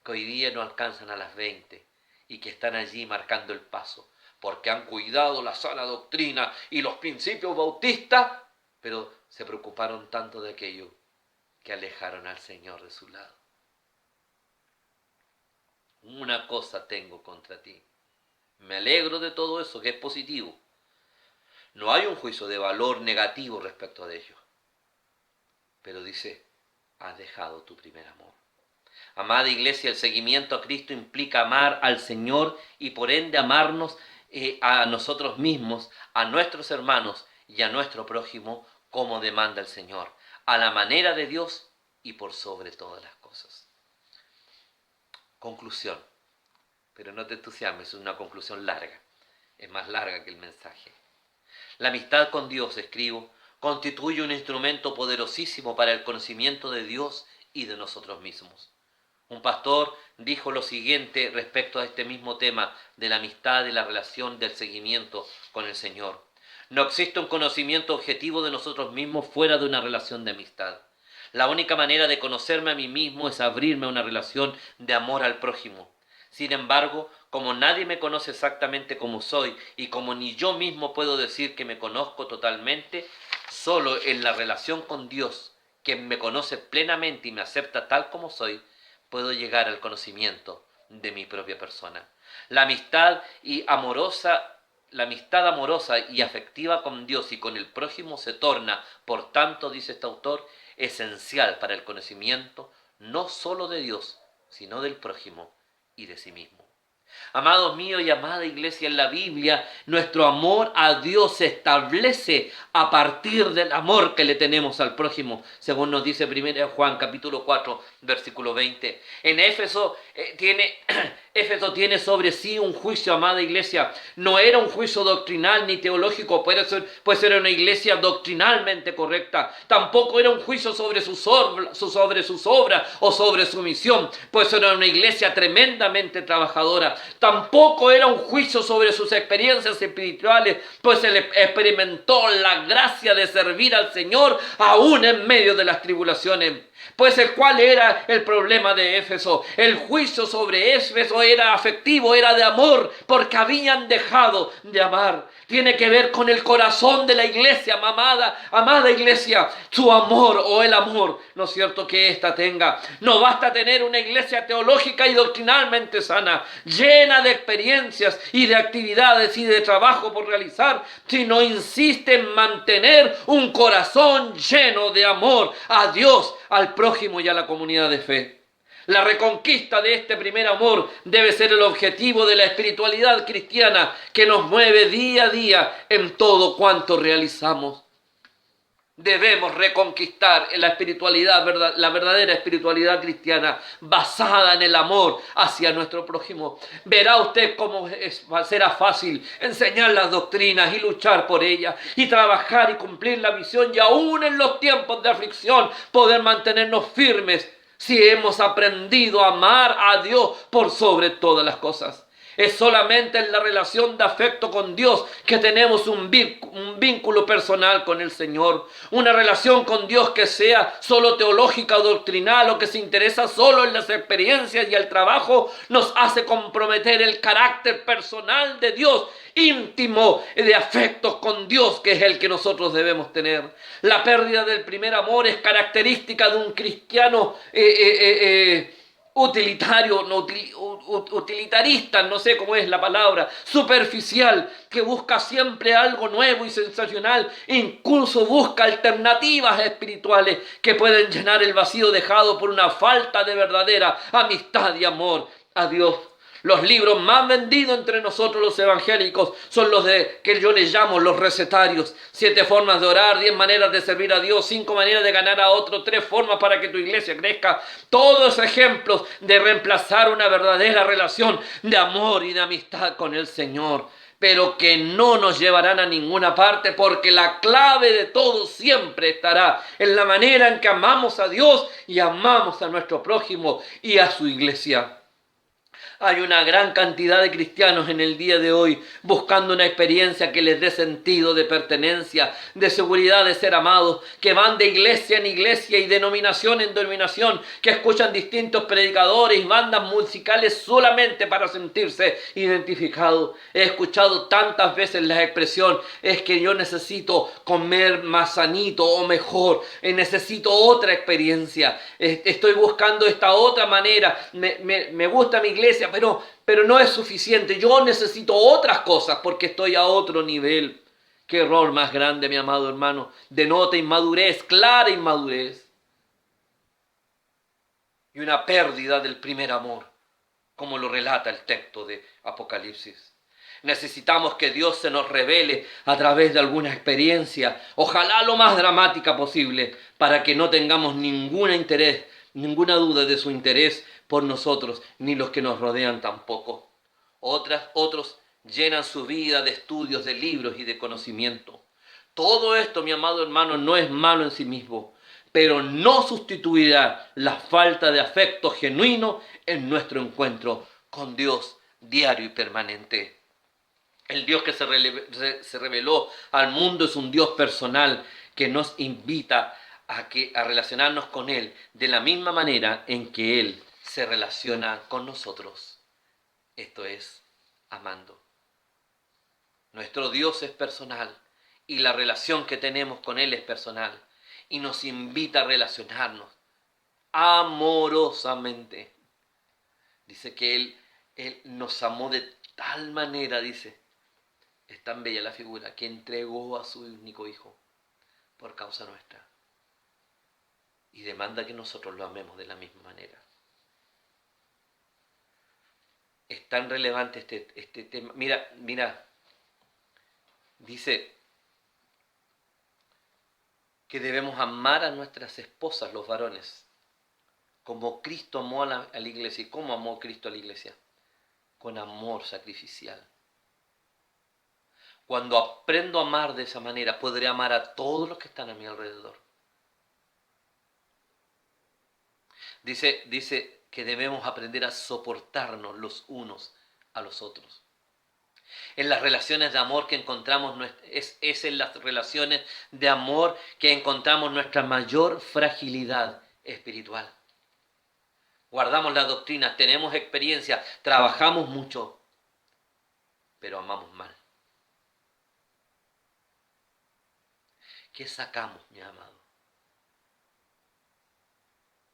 [SPEAKER 6] que hoy día no alcanzan a las 20 y que están allí marcando el paso, porque han cuidado la sana doctrina y los principios bautistas, pero se preocuparon tanto de aquello que alejaron al Señor de su lado. Una cosa tengo contra ti. Me alegro de todo eso, que es positivo. No hay un juicio de valor negativo respecto de ello. Pero dice, has dejado tu primer amor. Amada iglesia, el seguimiento a Cristo implica amar al Señor y por ende amarnos a nosotros mismos, a nuestros hermanos y a nuestro prójimo como demanda el Señor, a la manera de Dios y por sobre todas las cosas. Conclusión, pero no te entusiasmes, es una conclusión larga, es más larga que el mensaje. La amistad con Dios, escribo, constituye un instrumento poderosísimo para el conocimiento de Dios y de nosotros mismos. Un pastor dijo lo siguiente respecto a este mismo tema de la amistad y la relación del seguimiento con el Señor. No existe un conocimiento objetivo de nosotros mismos fuera de una relación de amistad. La única manera de conocerme a mí mismo es abrirme a una relación de amor al prójimo. Sin embargo, como nadie me conoce exactamente como soy y como ni yo mismo puedo decir que me conozco totalmente, solo en la relación con Dios, quien me conoce plenamente y me acepta tal como soy, puedo llegar al conocimiento de mi propia persona. La amistad amorosa y afectiva con Dios y con el prójimo se torna, por tanto, dice este autor, esencial para el conocimiento no solo de Dios, sino del prójimo y de sí mismo. Amados míos y amada iglesia, en la Biblia nuestro amor a Dios se establece a partir del amor que le tenemos al prójimo, según nos dice 1 Juan capítulo 4, versículo 20. En Éfeso tiene sobre sí un juicio, amada iglesia. No era un juicio doctrinal ni teológico, pues era una iglesia doctrinalmente correcta. Tampoco era un juicio sobre sus obras o sobre su misión, pues era una iglesia tremendamente trabajadora. Tampoco era un juicio sobre sus experiencias espirituales, pues él experimentó la gracia de servir al Señor aún en medio de las tribulaciones. Pues ¿cuál era el problema de Éfeso? El juicio sobre Éfeso era afectivo, era de amor, porque habían dejado de amar. Tiene que ver con el corazón de la iglesia, amada iglesia, su amor o el amor, ¿no es cierto?, que ésta tenga. No basta tener una iglesia teológica y doctrinalmente sana, llena de experiencias y de actividades y de trabajo por realizar, sino insiste en mantener un corazón lleno de amor a Dios, al prójimo y a la comunidad de fe. La reconquista de este primer amor debe ser el objetivo de la espiritualidad cristiana que nos mueve día a día en todo cuanto realizamos. Debemos reconquistar la espiritualidad, la verdadera espiritualidad cristiana basada en el amor hacia nuestro prójimo. Verá usted cómo será fácil enseñar las doctrinas y luchar por ellas y trabajar y cumplir la misión y aún en los tiempos de aflicción poder mantenernos firmes si hemos aprendido a amar a Dios por sobre todas las cosas. Es solamente en la relación de afecto con Dios que tenemos un vínculo personal con el Señor. Una relación con Dios que sea solo teológica o doctrinal o que se interesa solo en las experiencias y el trabajo nos hace comprometer el carácter personal de Dios, íntimo de afectos con Dios, que es el que nosotros debemos tener. La pérdida del primer amor es característica de un cristiano utilitarista, no sé cómo es la palabra, superficial, que busca siempre algo nuevo y sensacional, incluso busca alternativas espirituales que pueden llenar el vacío dejado por una falta de verdadera amistad y amor a Dios. Los libros más vendidos entre nosotros los evangélicos son los que yo les llamo los recetarios. 7 formas de orar, 10 maneras de servir a Dios, 5 maneras de ganar a otro, 3 formas para que tu iglesia crezca. Todos ejemplos de reemplazar una verdadera relación de amor y de amistad con el Señor, pero que no nos llevarán a ninguna parte, porque la clave de todo siempre estará en la manera en que amamos a Dios y amamos a nuestro prójimo y a su iglesia. Hay una gran cantidad de cristianos en el día de hoy buscando una experiencia que les dé sentido de pertenencia, de seguridad de ser amados, que van de iglesia en iglesia y denominación en denominación, que escuchan distintos predicadores y bandas musicales solamente para sentirse identificados. He escuchado tantas veces la expresión, es que yo necesito comer más sanito o mejor, necesito otra experiencia, estoy buscando esta otra manera, me gusta mi iglesia, pero no es suficiente. Yo necesito otras cosas porque estoy a otro nivel. Qué error más grande, mi amado hermano. Denota inmadurez, clara inmadurez. Y una pérdida del primer amor, como lo relata el texto de Apocalipsis. Necesitamos que Dios se nos revele a través de alguna experiencia, ojalá lo más dramática posible, para que no tengamos ninguna duda de su interés por nosotros, ni los que nos rodean tampoco. Otros llenan su vida de estudios, de libros y de conocimiento. Todo esto, mi amado hermano, no es malo en sí mismo, pero no sustituirá la falta de afecto genuino en nuestro encuentro con Dios diario y permanente. El Dios que se reveló al mundo es un Dios personal que nos invita a relacionarnos con Él de la misma manera en que Él se relaciona con nosotros. Esto es, amando. Nuestro Dios es personal y la relación que tenemos con Él es personal y nos invita a relacionarnos amorosamente. Dice que Él nos amó de tal manera, dice, es tan bella la figura, que entregó a su único hijo por causa nuestra. Y demanda que nosotros lo amemos de la misma manera. Es tan relevante este tema. Mira, dice que debemos amar a nuestras esposas, los varones, como Cristo amó a la iglesia. ¿Y cómo amó Cristo a la iglesia? Con amor sacrificial. Cuando aprendo a amar de esa manera, podré amar a todos los que están a mi alrededor. Dice que debemos aprender a soportarnos los unos a los otros. En las relaciones de amor que encontramos, es en las relaciones de amor que encontramos nuestra mayor fragilidad espiritual. Guardamos la doctrina, tenemos experiencia, trabajamos mucho, pero amamos mal. ¿Qué sacamos, mi amado?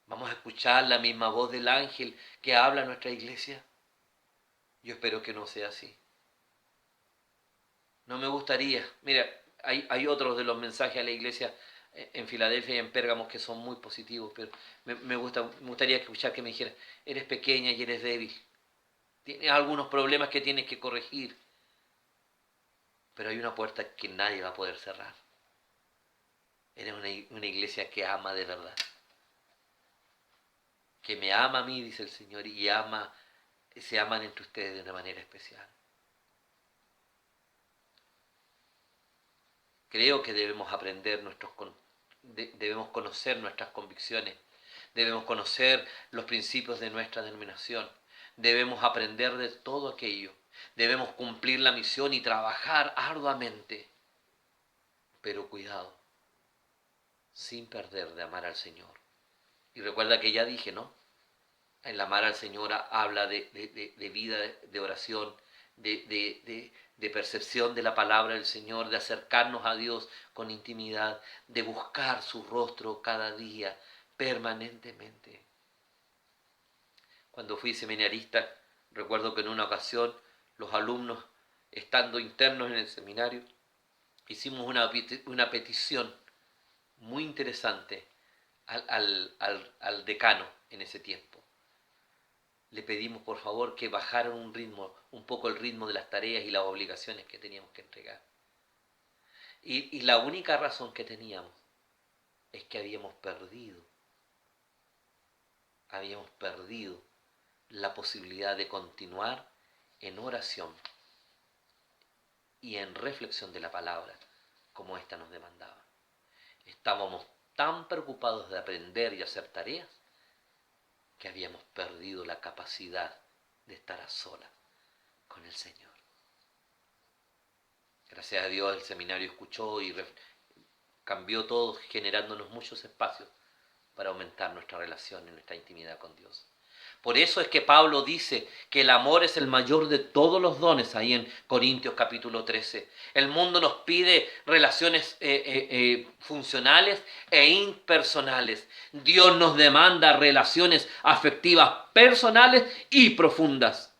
[SPEAKER 6] ¿Vamos a escuchar la misma voz del ángel que habla en nuestra iglesia? Yo espero que no sea así. No me gustaría. Mira, hay otros de los mensajes a la iglesia en Filadelfia y en Pérgamo que son muy positivos, pero me gustaría escuchar que me dijera, eres pequeña y eres débil. Tienes algunos problemas que tienes que corregir, pero hay una puerta que nadie va a poder cerrar. Eres una iglesia que ama de verdad. Que me ama a mí, dice el Señor, y se aman entre ustedes de una manera especial. Creo que debemos aprender debemos conocer nuestras convicciones, debemos conocer los principios de nuestra denominación, debemos aprender de todo aquello, debemos cumplir la misión y trabajar arduamente, pero cuidado, sin perder de amar al Señor. Y recuerda que ya dije, ¿no? El amar al Señor habla de vida, de oración, de percepción de la palabra del Señor, de acercarnos a Dios con intimidad, de buscar su rostro cada día, permanentemente. Cuando fui seminarista, recuerdo que en una ocasión los alumnos, estando internos en el seminario, hicimos una petición muy interesante al decano en ese tiempo. Le pedimos por favor que bajaran un poco el ritmo de las tareas y las obligaciones que teníamos que entregar. Y la única razón que teníamos es que habíamos perdido la posibilidad de continuar en oración y en reflexión de la palabra como ésta nos demandaba. Estábamos tan preocupados de aprender y hacer tareas que habíamos perdido la capacidad de estar a solas con el Señor. Gracias a Dios el seminario escuchó y cambió todo, generándonos muchos espacios para aumentar nuestra relación y nuestra intimidad con Dios. Por eso es que Pablo dice que el amor es el mayor de todos los dones, ahí en Corintios capítulo 13. El mundo nos pide relaciones funcionales e impersonales. Dios nos demanda relaciones afectivas personales y profundas.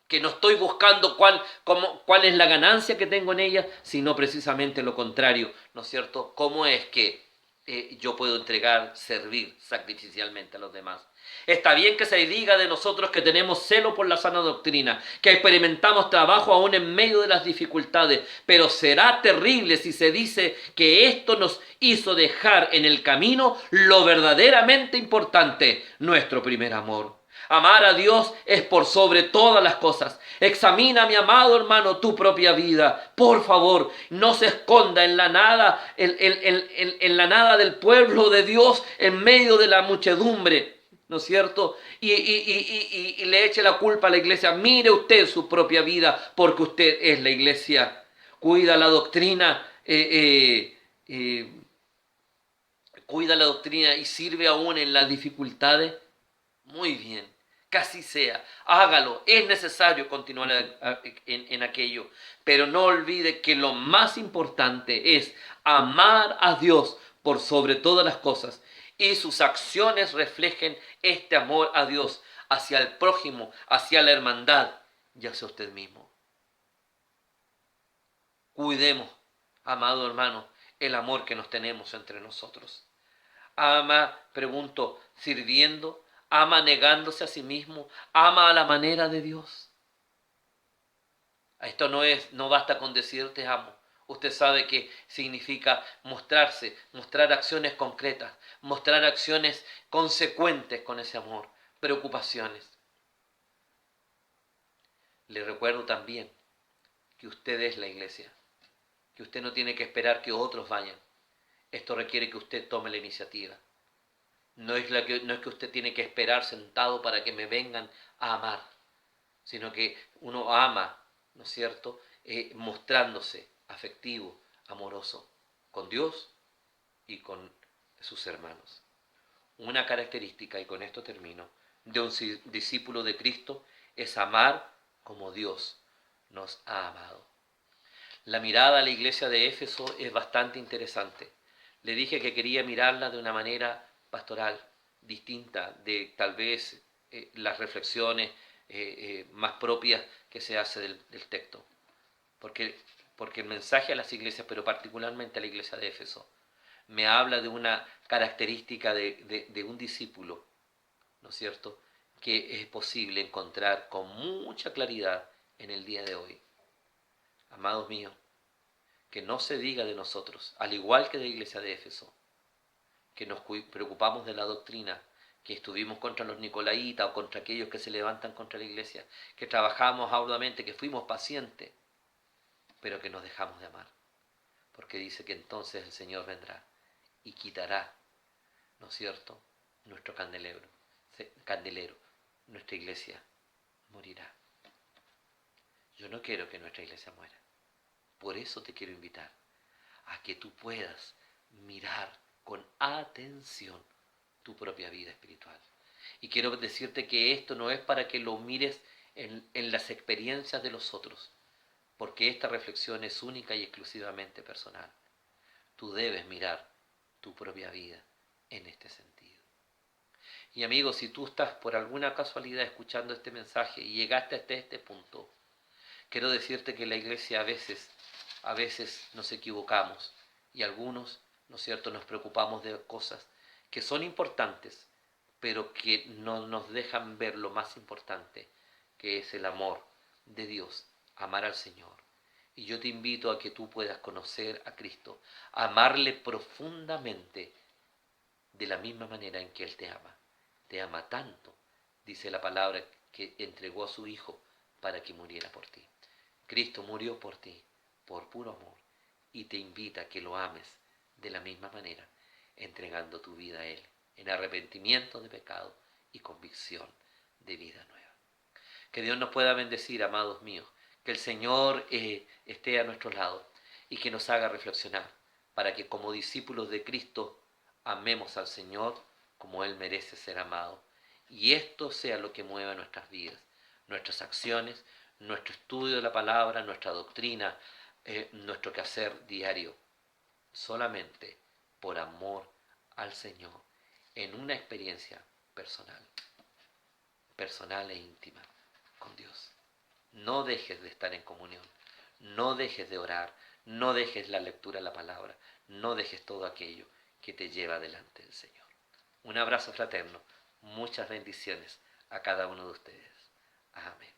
[SPEAKER 6] Que no estoy buscando cuál es la ganancia que tengo en ella, sino precisamente lo contrario, ¿no es cierto? ¿Cómo es que yo puedo entregar, servir sacrificialmente a los demás? Está bien que se diga de nosotros que tenemos celo por la sana doctrina, que experimentamos trabajo aún en medio de las dificultades, pero será terrible si se dice que esto nos hizo dejar en el camino lo verdaderamente importante, nuestro primer amor. Amar a Dios es por sobre todas las cosas. Examina, mi amado hermano, tu propia vida. Por favor, no se esconda en la nada, en la nada del pueblo de Dios, en medio de la muchedumbre, ¿no es cierto? Y le eche la culpa a la iglesia. Mire usted su propia vida, porque usted es la iglesia. Cuida la doctrina, cuida la doctrina y sirve aún en las dificultades. Muy bien, que así sea, hágalo, es necesario continuar en aquello, pero no olvide que lo más importante es amar a Dios por sobre todas las cosas y sus acciones reflejen este amor a Dios hacia el prójimo, hacia la hermandad y hacia usted mismo. Cuidemos, amado hermano, el amor que nos tenemos entre nosotros. Ama, pregunto, sirviendo, ama negándose a sí mismo, ama a la manera de Dios. Esto no basta con decir te amo. Usted sabe que significa mostrarse, mostrar acciones concretas, mostrar acciones consecuentes con ese amor, preocupaciones. Le recuerdo también que usted es la iglesia, que usted no tiene que esperar que otros vayan. Esto requiere que usted tome la iniciativa. No es que usted tiene que esperar sentado para que me vengan a amar, sino que uno ama, ¿no es cierto?, mostrándose afectivo, amoroso, con Dios y con sus hermanos. Una característica, y con esto termino, de un discípulo de Cristo es amar como Dios nos ha amado. La mirada a la iglesia de Éfeso es bastante interesante. Le dije que quería mirarla de una manera pastoral, distinta de tal vez las reflexiones más propias que se hace del texto. Porque el mensaje a las iglesias, pero particularmente a la iglesia de Éfeso, me habla de una característica de un discípulo, ¿no es cierto?, que es posible encontrar con mucha claridad en el día de hoy. Amados míos, que no se diga de nosotros, al igual que de la iglesia de Éfeso, que nos preocupamos de la doctrina, que estuvimos contra los nicolaitas o contra aquellos que se levantan contra la iglesia, que trabajamos arduamente, que fuimos pacientes, pero que nos dejamos de amar. Porque dice que entonces el Señor vendrá y quitará, ¿no es cierto?, nuestro candelero, nuestra iglesia morirá. Yo no quiero que nuestra iglesia muera. Por eso te quiero invitar a que tú puedas mirar con atención tu propia vida espiritual. Y quiero decirte que esto no es para que lo mires en las experiencias de los otros, porque esta reflexión es única y exclusivamente personal. Tú debes mirar tu propia vida en este sentido. Y amigos, si tú estás por alguna casualidad escuchando este mensaje y llegaste hasta este punto, quiero decirte que la iglesia a veces nos equivocamos y algunos, ¿no es cierto?, nos preocupamos de cosas que son importantes, pero que no nos dejan ver lo más importante, que es el amor de Dios, amar al Señor. Y yo te invito a que tú puedas conocer a Cristo, amarle profundamente de la misma manera en que Él te ama. Te ama tanto, dice la palabra, que entregó a su Hijo para que muriera por ti. Cristo murió por ti, por puro amor, y te invita a que lo ames de la misma manera, entregando tu vida a Él, en arrepentimiento de pecado y convicción de vida nueva. Que Dios nos pueda bendecir, amados míos. Que el Señor esté a nuestro lado y que nos haga reflexionar para que como discípulos de Cristo amemos al Señor como Él merece ser amado. Y esto sea lo que mueva nuestras vidas, nuestras acciones, nuestro estudio de la palabra, nuestra doctrina, nuestro quehacer diario. Solamente por amor al Señor, en una experiencia personal e íntima con Dios. No dejes de estar en comunión, no dejes de orar, no dejes la lectura de la palabra, no dejes todo aquello que te lleva delante del Señor. Un abrazo fraterno, muchas bendiciones a cada uno de ustedes. Amén.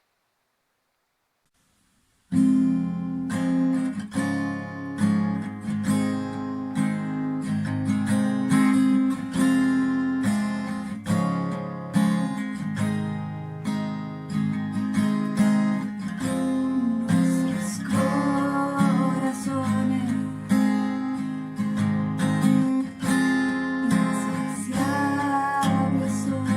[SPEAKER 5] Nuestros corazones insaciables son.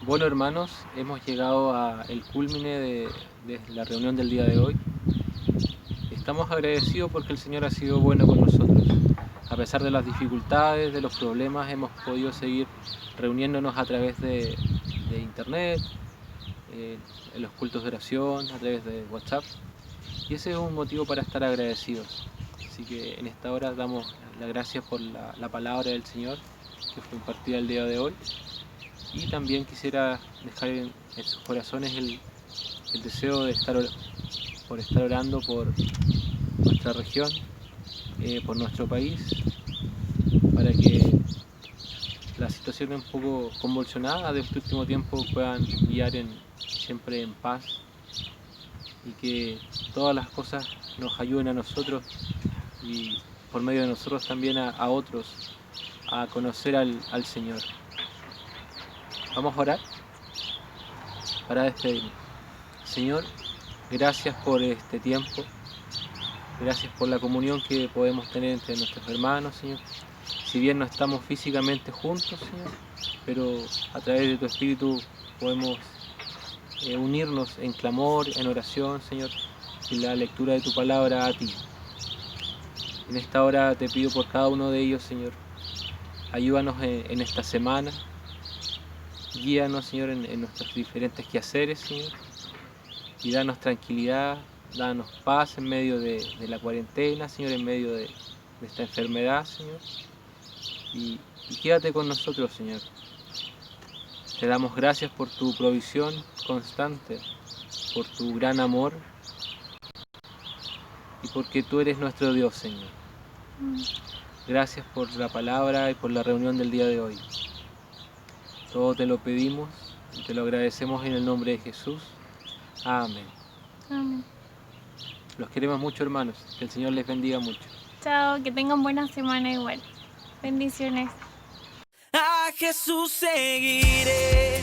[SPEAKER 3] Bueno, hermanos, hemos llegado al culmine de la reunión del día de hoy. Estamos agradecidos porque el Señor ha sido bueno con nosotros. A pesar de las dificultades, de los problemas, hemos podido seguir reuniéndonos a través de internet, en los cultos de oración, a través de WhatsApp. Y ese es un motivo para estar agradecidos. Así que en esta hora damos las gracias por la palabra del Señor que fue impartida el día de hoy. Y también quisiera dejar en sus corazones el deseo de estar orando por nuestra región, por nuestro país, para que las situaciones un poco convulsionadas de este último tiempo puedan guiar siempre en paz, y que todas las cosas nos ayuden a nosotros y por medio de nosotros también a otros a conocer al Señor. Vamos a orar para despedirnos. Señor, gracias por este tiempo, gracias por la comunión que podemos tener entre nuestros hermanos, Señor. Si bien no estamos físicamente juntos, Señor, pero a través de tu Espíritu podemos unirnos en clamor, en oración, Señor, y la lectura de tu palabra a ti. En esta hora te pido por cada uno de ellos, Señor. Ayúdanos en esta semana. Guíanos, Señor, en nuestros diferentes quehaceres, Señor. Y danos tranquilidad, danos paz en medio de la cuarentena, Señor, en medio de esta enfermedad, Señor. Y quédate con nosotros, Señor. Te damos gracias por tu provisión constante, por tu gran amor y porque tú eres nuestro Dios, Señor. Gracias por la palabra y por la reunión del día de hoy. Todo te lo pedimos y te lo agradecemos en el nombre de Jesús. Amén.
[SPEAKER 2] Amén.
[SPEAKER 3] Los queremos mucho, hermanos. Que el Señor les bendiga mucho.
[SPEAKER 2] Chao, que tengan buena semana igual. Bendiciones.
[SPEAKER 1] A Jesús seguiré.